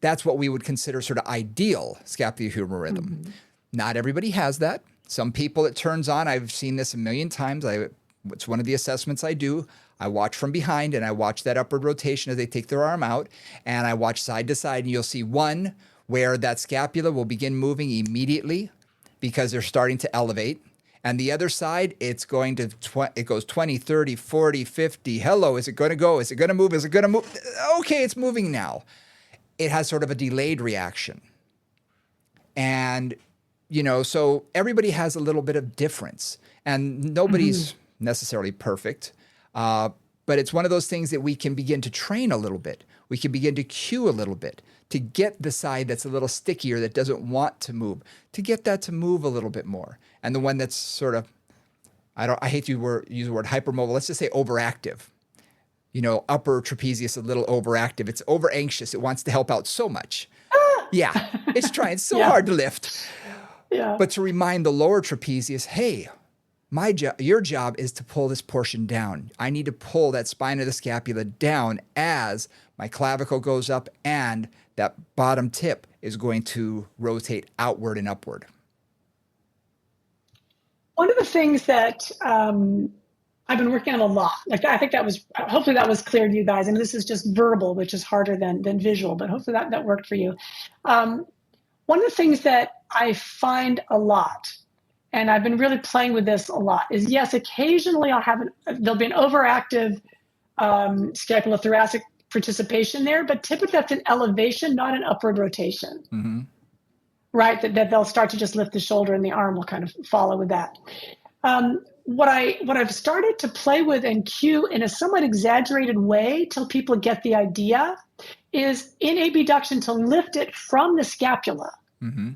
what we would consider sort of ideal scapulohumeral rhythm. Mm-hmm. Not everybody has that. Some people it turns on. I've seen this a million times. It's one of the assessments I do. I watch from behind and I watch that upward rotation as they take their arm out, and I watch side to side, and you'll see one where that scapula will begin moving immediately because they're starting to elevate. And the other side, it goes 20, 30, 40, 50. Hello, is it going to go? Is it going to move? Is it going to move? Okay, it's moving now. It has sort of a delayed reaction. And, so everybody has a little bit of difference. And nobody's necessarily perfect. But it's one of those things that we can begin to train a little bit. We can begin to cue a little bit to get the side that's a little stickier, that doesn't want to move, to get that to move a little bit more. And the one that's sort of, I hate to use the word hypermobile, let's just say overactive. Upper trapezius, a little overactive. It's over anxious. It wants to help out so much. Yeah, it's trying so hard to lift. Yeah. But to remind the lower trapezius, hey, your job is to pull this portion down. I need to pull that spine of the scapula down as my clavicle goes up and that bottom tip is going to rotate outward and upward. One of the things that I've been working on a lot, I think hopefully that was clear to you guys. And this is just verbal, which is harder than visual, but hopefully that worked for you. One of the things that I find a lot, and I've been really playing with this a lot, is yes, occasionally there'll be an overactive scapulothoracic participation there, but typically that's an elevation, not an upward rotation. Mm-hmm. Right? That they'll start to just lift the shoulder and the arm will kind of follow with that. What I've started to play with and cue in a somewhat exaggerated way till people get the idea is in abduction to lift it from the scapula. Mm-hmm.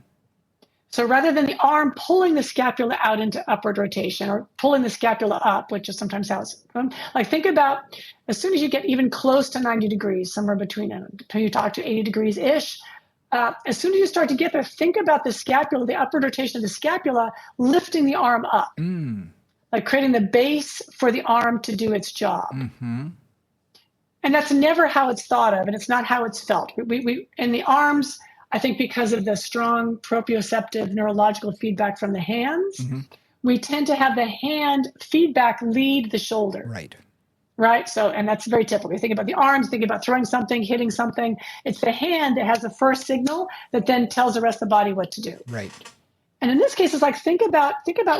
So rather than the arm pulling the scapula out into upward rotation or pulling the scapula up, which is sometimes how it's like, think about as soon as you get even close to 90 degrees, somewhere between you talk to 80 degrees ish, as soon as you start to get there, think about the scapula, the upward rotation of the scapula, lifting the arm up, like creating the base for the arm to do its job. Mm-hmm. And that's never how it's thought of, and it's not how it's felt. We in the arms, I think because of the strong proprioceptive neurological feedback from the hands, we tend to have the hand feedback lead the shoulder. Right. Right. So, and that's very typical. You think about the arms, think about throwing something, hitting something. It's the hand that has the first signal that then tells the rest of the body what to do. Right. And in this case, it's like, think about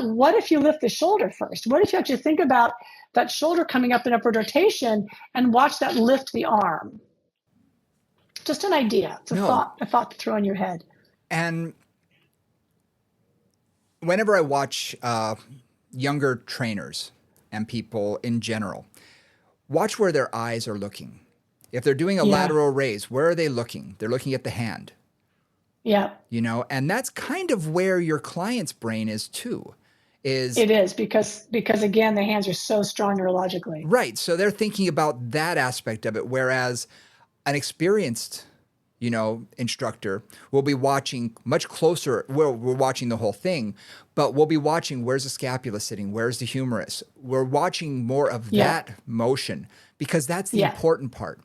what if you lift the shoulder first? What if you actually think about that shoulder coming up in upward rotation and watch that lift the arm? Just an idea. It's a thought to throw in your head. And whenever I watch younger trainers and people in general, watch where their eyes are looking. If they're doing a lateral raise, where are they looking? They're looking at the hand. Yeah. You know, and that's kind of where your client's brain is too. It is because again, the hands are so strong neurologically. Right. So they're thinking about that aspect of it. Whereas an experienced, instructor will be watching much closer. We're watching the whole thing, but we'll be watching where's the scapula sitting, where's the humerus. We're watching more of that motion because that's the important part.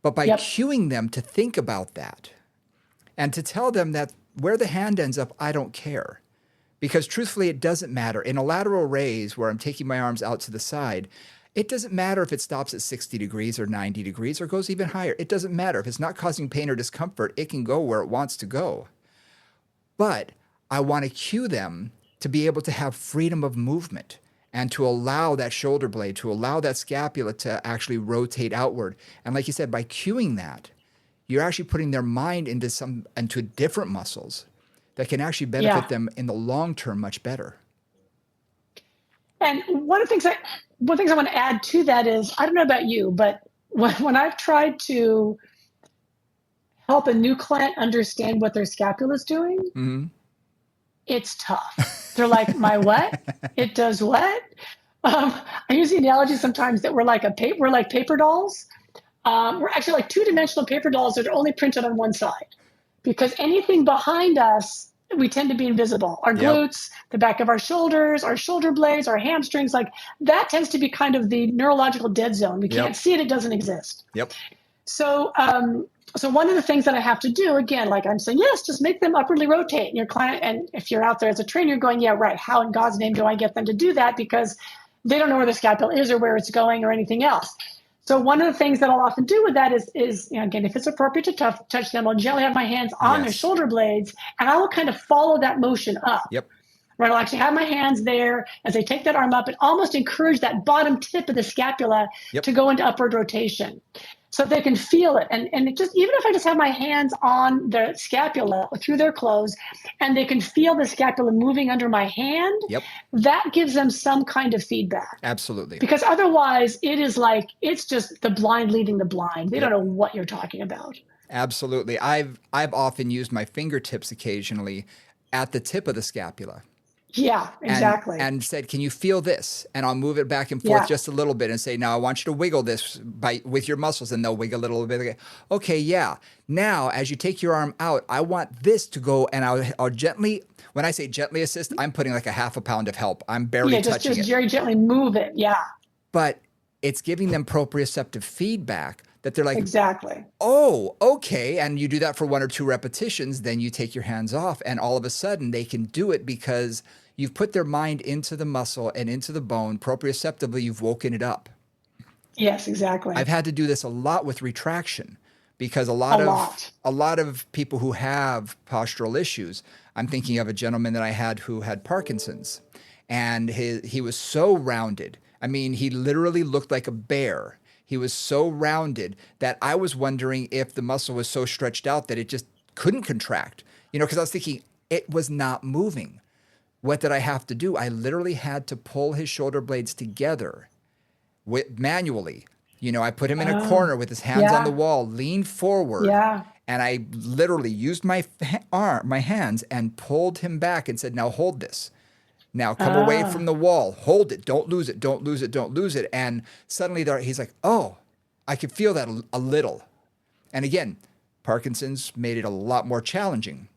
But by cueing them to think about that and to tell them that where the hand ends up, I don't care. Because truthfully, it doesn't matter. In a lateral raise where I'm taking my arms out to the side, it doesn't matter if it stops at 60 degrees or 90 degrees or goes even higher. It doesn't matter. If it's not causing pain or discomfort, it can go where it wants to go. But I want to cue them to be able to have freedom of movement and to allow that shoulder blade, to allow that scapula to actually rotate outward. And like you said, by cueing that, you're actually putting their mind into different muscles that can actually benefit them in the long term much better. And one of the things I want to add to that is, I don't know about you, but when I've tried to help a new client understand what their scapula is doing, it's tough. They're like, my what? It does what? I use the analogy sometimes that we're like paper dolls. We're actually like two-dimensional paper dolls that are only printed on one side, because anything behind us, we tend to be invisible. Our glutes, the back of our shoulders, our shoulder blades, our hamstrings, like that tends to be kind of the neurological dead zone. We can't see it. It doesn't exist. Yep. So, so one of the things that I have to do, again, like I'm saying, yes, just make them upwardly rotate. And your client, and if you're out there as a trainer, you're going, yeah, right. How in God's name do I get them to do that? Because they don't know where the scapula is or where it's going or anything else. So one of the things that I'll often do with that is again, if it's appropriate to touch them, I'll gently have my hands on their shoulder blades, and I will kind of follow that motion up. Yep. Right, I'll actually have my hands there as they take that arm up and almost encourage that bottom tip of the scapula to go into upward rotation, so they can feel it. And it just, even if I just have my hands on the scapula through their clothes, and they can feel the scapula moving under my hand, that gives them some kind of feedback. Absolutely. Because otherwise, it is like, it's just the blind leading the blind. They don't know what you're talking about. Absolutely. I've often used my fingertips occasionally at the tip of the scapula. Yeah, exactly. And said, can you feel this? And I'll move it back and forth just a little bit and say, now I want you to wiggle this with your muscles, and they'll wiggle a little bit. Okay, yeah. Now, as you take your arm out, I want this to go, and I'll gently, when I say gently assist, I'm putting like a half a pound of help. I'm barely touching it. Just very gently move it, But it's giving them proprioceptive feedback that they're like, exactly. Oh, okay. And you do that for 1 or 2 repetitions, then you take your hands off, and all of a sudden they can do it because you've put their mind into the muscle and into the bone. Proprioceptively, you've woken it up. Yes, exactly. I've had to do this a lot with retraction because a lot of people who have postural issues, I'm thinking of a gentleman that I had who had Parkinson's, and he was so rounded. I mean, he literally looked like a bear. He was so rounded that I was wondering if the muscle was so stretched out that it just couldn't contract, because I was thinking it was not moving. What did I have to do? I literally had to pull his shoulder blades together manually. I put him in a corner with his hands on the wall, lean forward, And I literally used my hands and pulled him back and said, now hold this. Now come away from the wall. Hold it. Don't lose it. Don't lose it. Don't lose it. And suddenly he's like, oh, I could feel that a little. And again, Parkinson's made it a lot more challenging.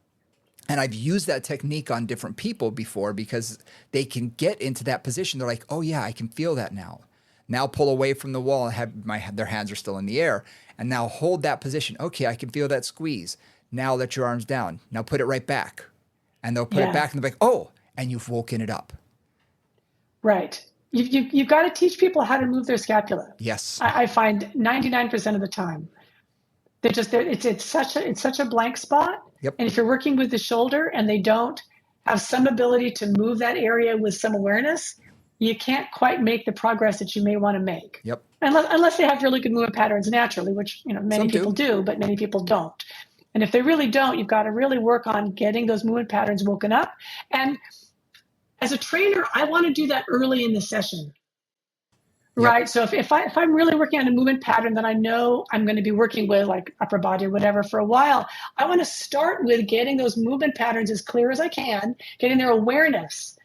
And I've used that technique on different people before because they can get into that position. They're like, oh yeah, I can feel that now. Now pull away from the wall and have their hands are still in the air. And now hold that position. Okay, I can feel that squeeze. Now let your arms down. Now put it right back. And they'll put it back and they're like, oh, and you've woken it up. Right. You've got to teach people how to move their scapula. Yes. I find 99% of the time, it's such a blank spot. Yep. And if you're working with the shoulder and they don't have some ability to move that area with some awareness, you can't quite make the progress that you may want to make. Yep. Unless they have really good movement patterns naturally, which many people do, but many people don't. And if they really don't, you've got to really work on getting those movement patterns woken up. And as a trainer, I want to do that early in the session. Right. Yep. So if I'm really working on a movement pattern that I know I'm going to be working with, like upper body or whatever, for a while, I want to start with getting those movement patterns as clear as I can, getting their awareness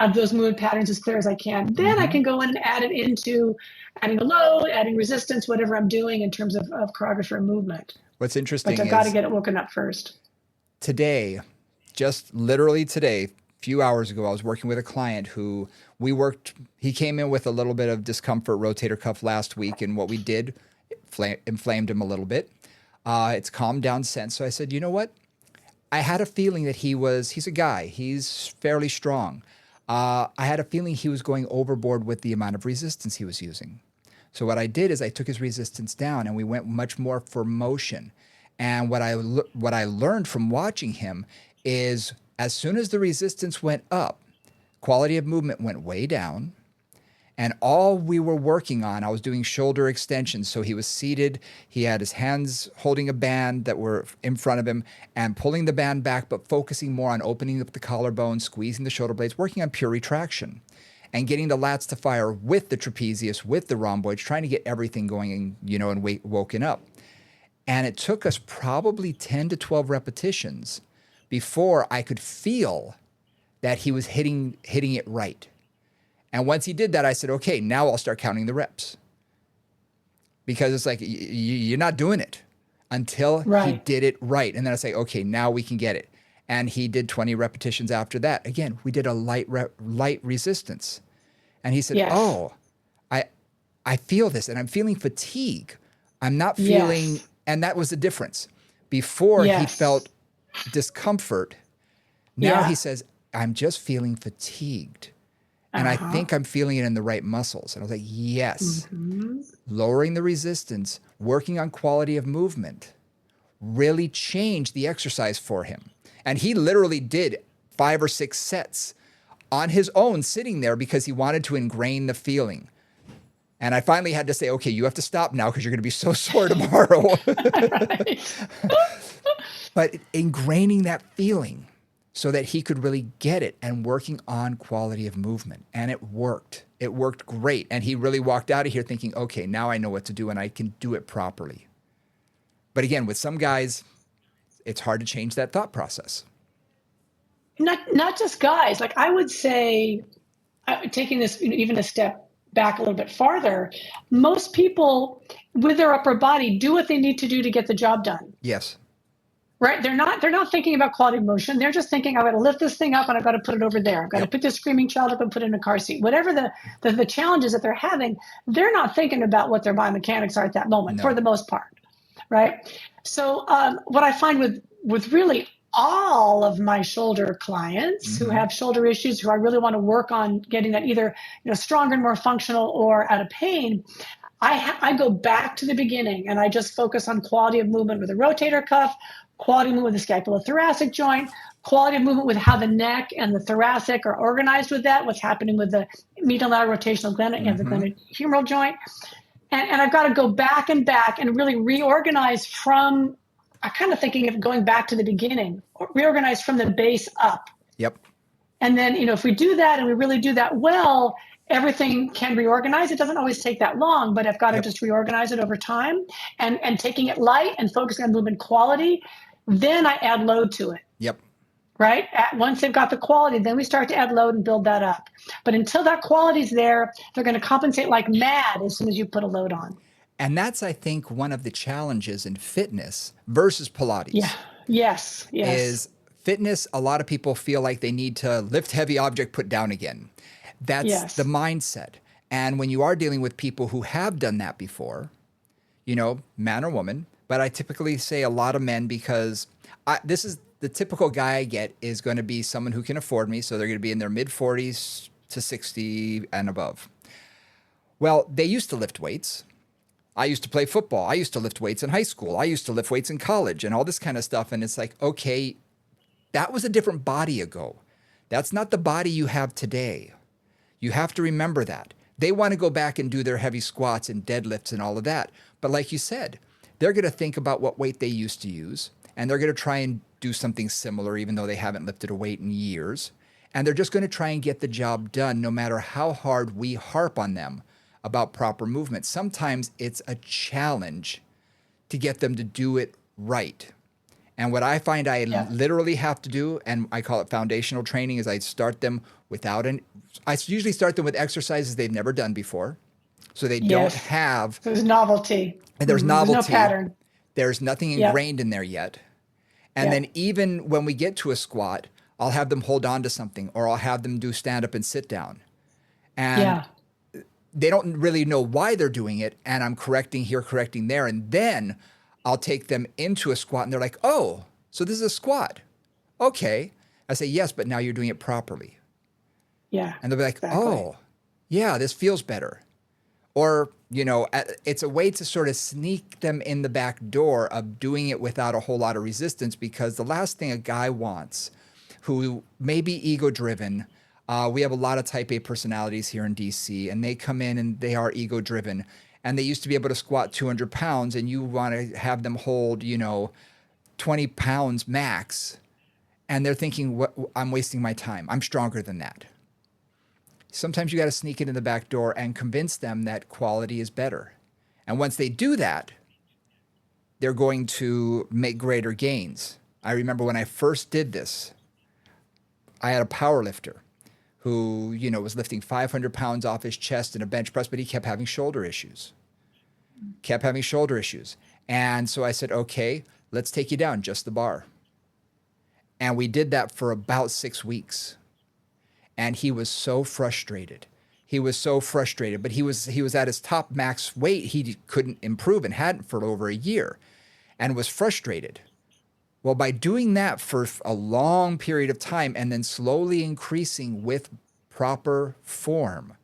of those movement patterns as clear as I can. Then I can go in and add it into adding a load, adding resistance, whatever I'm doing in terms of choreography or movement. What's interesting but I've got to get it woken up first. Today, just literally today, a few hours ago, I was working with a client who he came in with a little bit of discomfort, rotator cuff last week, and what we did inflamed him a little bit. It's calmed down since. So I said, you know what? I had a feeling that he's a guy. He's fairly strong. I had a feeling he was going overboard with the amount of resistance he was using. So what I did is I took his resistance down and we went much more for motion. And what I learned from watching him is as soon as the resistance went up, quality of movement went way down. And all we were working on, I was doing shoulder extensions. So he was seated. He had his hands holding a band that were in front of him and pulling the band back, but focusing more on opening up the collarbone, squeezing the shoulder blades, working on pure retraction and getting the lats to fire with the trapezius, with the rhomboids, trying to get everything going, and woken up. And it took us probably 10 to 12 repetitions before I could feel that he was hitting it right. And once he did that, I said, okay, now I'll start counting the reps. Because it's like, you're not doing it until he did it right. And then I say, okay, now we can get it. And he did 20 repetitions after that. Again, we did a light resistance. And he said, oh, I feel this and I'm feeling fatigue. I'm not feeling, and that was the difference. Before he felt discomfort. Now he says, I'm just feeling fatigued. And I think I'm feeling it in the right muscles. And I was like, yes, lowering the resistance, working on quality of movement really changed the exercise for him. And he literally did 5 or 6 sets on his own sitting there because he wanted to ingrain the feeling. And I finally had to say, okay, you have to stop now because you're going to be so sore tomorrow. But ingraining that feeling so that he could really get it and working on quality of movement. And it worked. It worked great. And he really walked out of here thinking, okay, now I know what to do and I can do it properly. But again, with some guys, it's hard to change that thought process. Not just guys. Like I would say, taking this even a step back a little bit farther, most people with their upper body do what they need to do to get the job done. Yes. Right? They're not thinking about quality of motion. They're just thinking, I've got to lift this thing up and I've got to put it over there. I've got to pick this screaming child up and put it in a car seat. Whatever the challenges that they're having, they're not thinking about what their biomechanics are at that moment for the most part. Right? So what I find with really all of my shoulder clients who have shoulder issues, who I really want to work on getting that either stronger and more functional or out of pain, I go back to the beginning and I just focus on quality of movement with the rotator cuff, quality of movement with the scapulothoracic joint, quality of movement with how the neck and the thoracic are organized with that, what's happening with the medial lateral rotational the glenohumeral joint. And I've got to go back and really reorganize from, I'm kind of thinking of going back to the beginning, reorganize from the base up. Yep. And then, if we do that and we really do that well, everything can reorganize. It doesn't always take that long, but I've got to just reorganize it over time and taking it light and focusing on movement quality. Then I add load to it. Yep. Right? Once they've got the quality, then we start to add load and build that up. But until that quality's there, they're going to compensate like mad as soon as you put a load on. And that's, I think, one of the challenges in fitness versus Pilates. Yeah. Yes. Is fitness, a lot of people feel like they need to lift heavy object, put down again. That's the mindset. And when you are dealing with people who have done that before, you know, man or woman, but I typically say a lot of men because this is the typical guy I get is going to be someone who can afford me. So they're going to be in their mid 40s to 60 and above. Well, they used to lift weights. I used to play football. I used to lift weights in high school. I used to lift weights in college and all this kind of stuff. And it's like, okay, that was a different body ago. That's not the body you have today. You have to remember that. They want to go back and do their heavy squats and deadlifts and all of that. But like you said, they're going to think about what weight they used to use, and they're going to try and do something similar, even though they haven't lifted a weight in years. And they're just going to try and get the job done, no matter how hard we harp on them about proper movement. Sometimes it's a challenge to get them to do it right. And what I find I literally have to do, and I call it foundational training, is I start them I usually start them with exercises they've never done before. So they don't have. There's novelty. And there's novelty. There's no pattern. There's nothing ingrained in there yet. And then even when we get to a squat, I'll have them hold on to something, or I'll have them do stand up and sit down. And they don't really know why they're doing it. And I'm correcting here, correcting there. And then I'll take them into a squat and they're like, oh, so this is a squat. Okay. I say, yes, but now you're doing it properly. Yeah. And they'll be like, oh, yeah, this feels better. Or, you know, it's a way to sort of sneak them in the back door of doing it without a whole lot of resistance, because the last thing a guy wants who may be ego-driven, we have a lot of type A personalities here in DC, and they come in and they are ego-driven. And they used to be able to squat 200 pounds, and you want to have them hold, 20 pounds max. And they're thinking, I'm wasting my time. I'm stronger than that. Sometimes you got to sneak it in the back door and convince them that quality is better. And once they do that, they're going to make greater gains. I remember when I first did this, I had a power lifter who, was lifting 500 pounds off his chest in a bench press, but he kept having shoulder issues. And so I said, okay, let's take you down, just the bar. And we did that for about 6 weeks. And he was so frustrated. But he was at his top max weight. He couldn't improve and hadn't for over a year and was frustrated. Well, by doing that for a long period of time and then slowly increasing with proper form,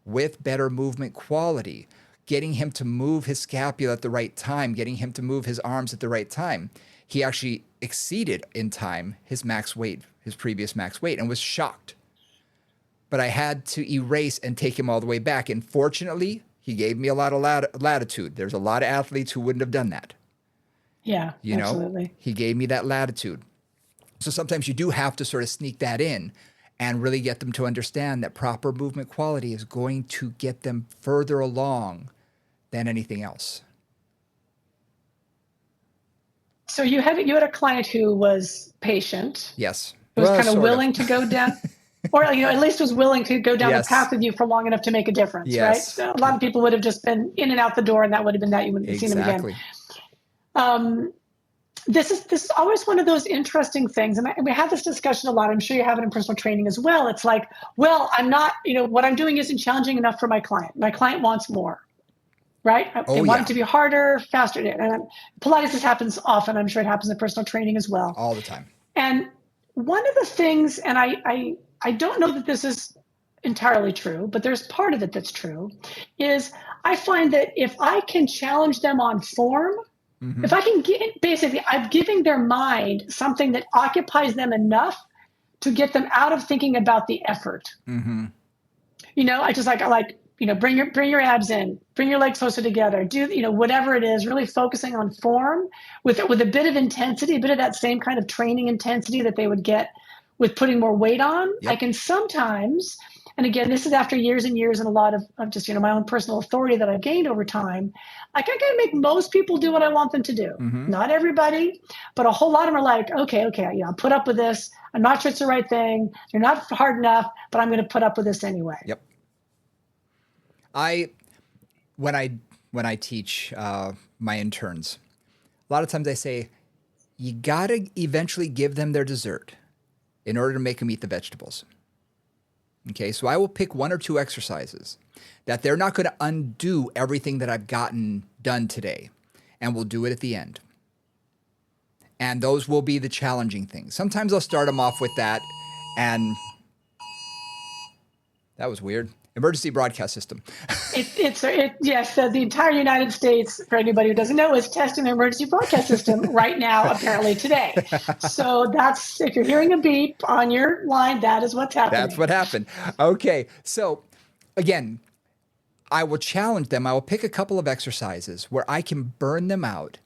with better movement quality, getting him to move his scapula at the right time, getting him to move his arms at the right time, he actually exceeded in time his max weight, his previous max weight, and was shocked. But I had to erase and take him all the way back. And fortunately, he gave me a lot of latitude. There's a lot of athletes who wouldn't have done that. Yeah, absolutely. He gave me that latitude. So sometimes you do have to sort of sneak that in and really get them to understand that proper movement quality is going to get them further along than anything else. So you had a client who was patient. Yes. Who was kind of willing to go down, or at least was willing to go down the path with you for long enough to make a difference, right? So a lot of people would have just been in and out the door, and that would have been that. You wouldn't have seen them again. This is always one of those interesting things, and we have this discussion a lot. I'm sure you have it in personal training as well. It's like, well, I'm not, what I'm doing isn't challenging enough for my client. My client wants more, right? They want it to be harder, faster. And Pilates, this happens often. I'm sure it happens in personal training as well. All the time. And one of the things, and I don't know that this is entirely true, but there's part of it that's true, is I find that if I can challenge them on form, if I can basically, I'm giving their mind something that occupies them enough to get them out of thinking about the effort. I just bring your abs in, bring your legs closer together, do, whatever it is, really focusing on form with a bit of intensity, a bit of that same kind of training intensity that they would get with putting more weight on. I can sometimes and again, this is after years and years and a lot of just, my own personal authority that I've gained over time. I can kind of make most people do what I want them to do. Not everybody, but a whole lot of them are like, okay, I'll put up with this. I'm not sure it's the right thing. You're not hard enough, but I'm going to put up with this anyway. Yep. When I teach my interns, a lot of times I say, you got to eventually give them their dessert in order to make them eat the vegetables. Okay, so I will pick 1 or 2 exercises that they're not going to undo everything that I've gotten done today, and we'll do it at the end. And those will be the challenging things. Sometimes I'll start them off with that, and that was weird. Emergency broadcast system. Yes, the entire United States, for anybody who doesn't know, is testing the emergency broadcast system right now, apparently today. So that's, if you're hearing a beep on your line, that is what's happening. That's what happened. Okay, so again, I will challenge them. I will pick a couple of exercises where I can burn them out,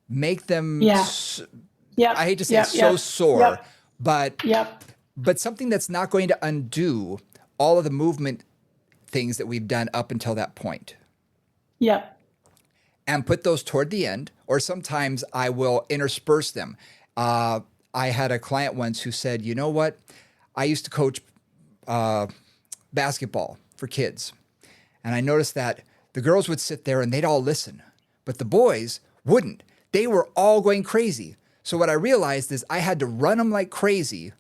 make them, I hate to say sore, but something that's not going to undo all of the movement things that we've done up until that point. Yep. And put those toward the end, or sometimes I will intersperse them. I had a client once who said, you know what? I used to coach basketball for kids. And I noticed that the girls would sit there and they'd all listen, but the boys wouldn't. They were all going crazy. So what I realized is I had to run them like crazy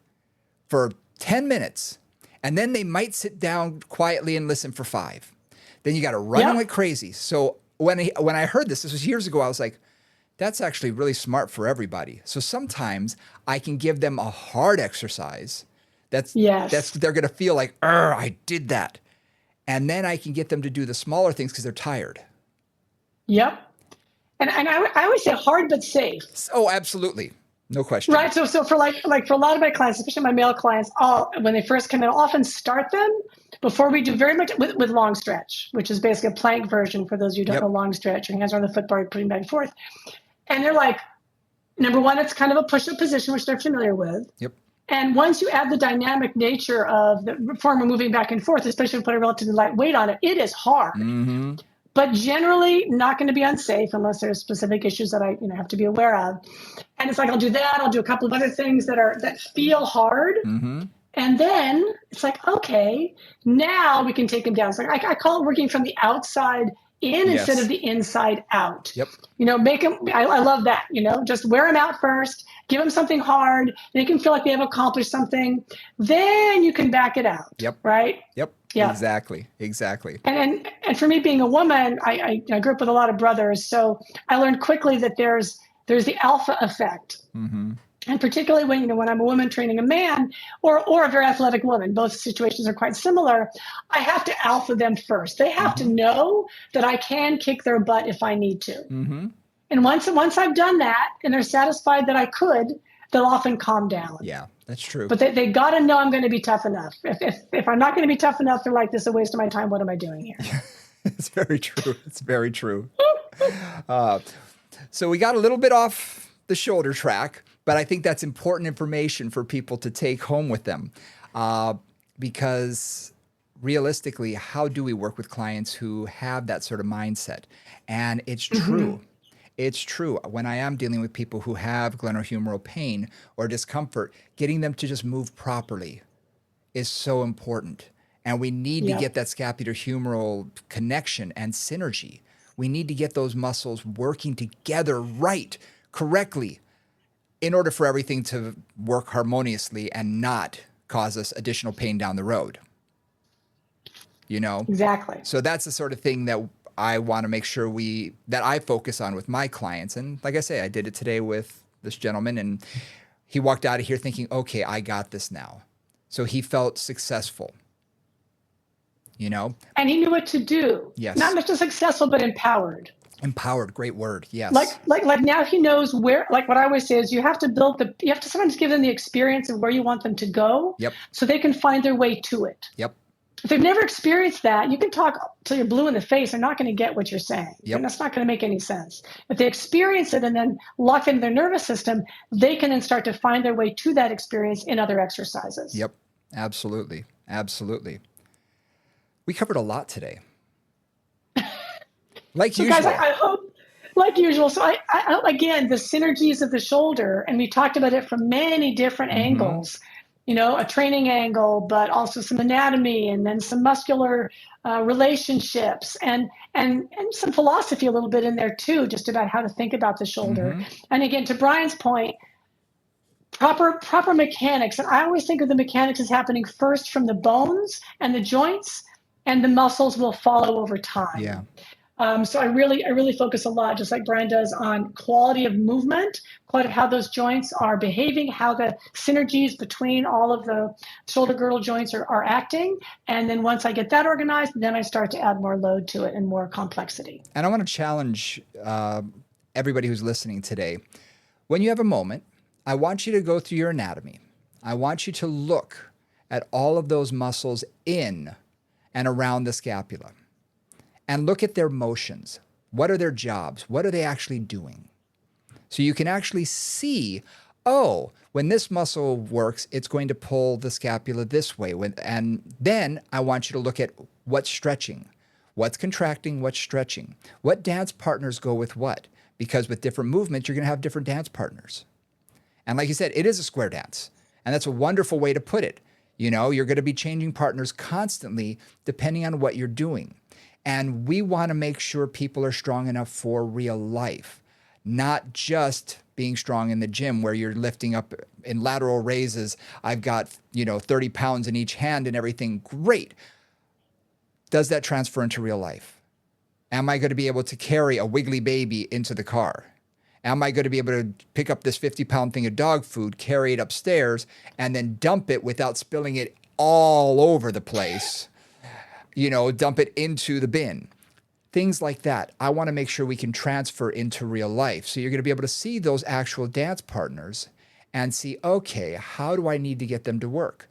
for 10 minutes. And then they might sit down quietly and listen for 5. Then you got to run them like crazy. So when I heard this was years ago, I was like, that's actually really smart for everybody. So sometimes I can give them a hard exercise that's they're going to feel like, I did that. And then I can get them to do the smaller things because they're tired. Yep. And I always say hard but safe. Oh, absolutely. No question. Right. So for like for a lot of my clients, especially my male clients, when they first come in, I'll often start them before we do very much with long stretch, which is basically a plank version for those of you who don't know long stretch. Your hands are on the foot bar, you're putting back and forth. And they're like, number one, it's kind of a push-up position, which they're familiar with. Yep. And once you add the dynamic nature of the form of moving back and forth, especially when you put a relatively light weight on it, it is hard. But generally not going to be unsafe unless there's specific issues that I have to be aware of. And it's like, I'll do that. I'll do a couple of other things that feel hard. And then it's like, okay, now we can take them down. So I call it working from the outside in instead of the inside out. Yep. Make them, I love that, just wear them out first, give them something hard. They can feel like they have accomplished something. Then you can back it out. Yep. Right? Yep. Yeah. Exactly. And for me being a woman, I grew up with a lot of brothers. So I learned quickly that there's the alpha effect. And particularly when I'm a woman training a man or a very athletic woman, both situations are quite similar. I have to alpha them first. They have to know that I can kick their butt if I need to. And once I've done that and they're satisfied that I could, they'll often calm down. Yeah, that's true. But they got to know I'm going to be tough enough. If I'm not going to be tough enough, they're like, this is a waste of my time. What am I doing here? It's very true. It's very true. So we got a little bit off the shoulder track, but I think that's important information for people to take home with them. Because realistically, how do we work with clients who have that sort of mindset? And it's true. It's true. When I am dealing with people who have glenohumeral pain or discomfort, getting them to just move properly is so important. And we need to get that scapulohumeral connection and synergy. We need to get those muscles working together correctly, in order for everything to work harmoniously and not cause us additional pain down the road. Exactly. So that's the sort of thing that I want to make sure that I focus on with my clients. And like I say, I did it today with this gentleman, and he walked out of here thinking, okay, I got this now. So he felt successful, And he knew what to do. Yes. Not just successful, but empowered. Empowered, great word. Yes. Like now he knows where, like what I always say is you have to sometimes give them the experience of where you want them to go. Yep. So they can find their way to it. Yep. If they've never experienced that, you can talk till you're blue in the face. They're not going to get what you're saying. Yep. And that's not going to make any sense. If they experience it and then lock into their nervous system, they can then start to find their way to that experience in other exercises. Yep. Absolutely. Absolutely. We covered a lot today. Like So usual. guys, I hope, like usual, so again, the synergies of the shoulder, and we talked about it from many different angles, a training angle, but also some anatomy, and then some muscular relationships, and some philosophy a little bit in there too, just about how to think about the shoulder. And again, to Brian's point, proper mechanics. And I always think of the mechanics as happening first from the bones and the joints, and the muscles will follow over time. Yeah. So I really focus a lot, just like Brian does, on quality of movement, quality of how those joints are behaving, how the synergies between all of the shoulder girdle joints are acting. And then once I get that organized, then I start to add more load to it and more complexity. And I want to challenge everybody who's listening today. When you have a moment, I want you to go through your anatomy. I want you to look at all of those muscles in and around the scapula. And look at their motions. What are their jobs? What are they actually doing? So you can actually see, oh, when this muscle works, it's going to pull the scapula this way. And then I want you to look at what's stretching, what's contracting, what's stretching, what dance partners go with what. Because with different movements, you're going to have different dance partners. And like you said, it is a square dance. And that's a wonderful way to put it. You're going to be changing partners constantly depending on what you're doing. And we want to make sure people are strong enough for real life, not just being strong in the gym where you're lifting up in lateral raises. I've got, 30 pounds in each hand and everything. Great. Does that transfer into real life? Am I going to be able to carry a wiggly baby into the car? Am I going to be able to pick up this 50-pound thing of dog food, carry it upstairs, and then dump it without spilling it all over the place? Dump it into the bin. Things like that. I want to make sure we can transfer into real life. So you're going to be able to see those actual dance partners and see, okay, how do I need to get them to work?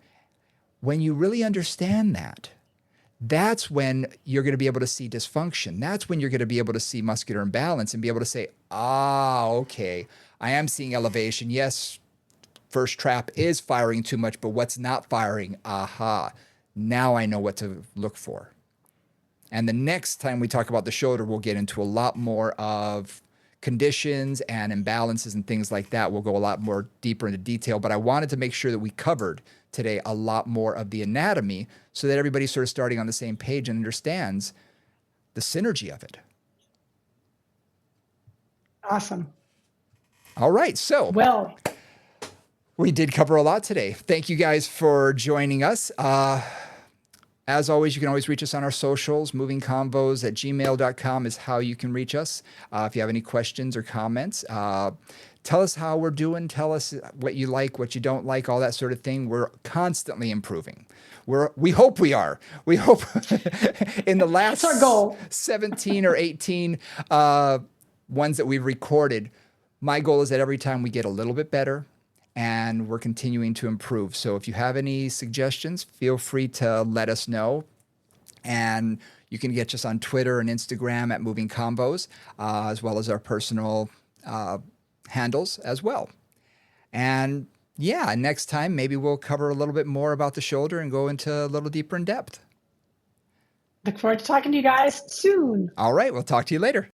When you really understand that, that's when you're going to be able to see dysfunction. That's when you're going to be able to see muscular imbalance and be able to say, okay, I am seeing elevation. Yes, first trap is firing too much, but what's not firing? Now I know what to look for. And the next time we talk about the shoulder, we'll get into a lot more of conditions and imbalances and things like that. We'll go a lot more deeper into detail, but I wanted to make sure that we covered today a lot more of the anatomy so that everybody's sort of starting on the same page and understands the synergy of it. Awesome. All right. So, well, we did cover a lot today. Thank you guys for joining us. As always, you can always reach us on our socials. movingconvos@gmail.com is how you can reach us. If you have any questions or comments, tell us how we're doing. Tell us what you like, what you don't like, all that sort of thing. We're constantly improving. We hope we are. We hope in the last That's our goal. 17 or 18 ones that we've recorded, my goal is that every time we get a little bit better, and we're continuing to improve. So if you have any suggestions, feel free to let us know. And you can get us on Twitter and Instagram at Moving Combos, as well as our personal handles as well. And yeah, next time, maybe we'll cover a little bit more about the shoulder and go into a little deeper in depth. Look forward to talking to you guys soon. All right, we'll talk to you later.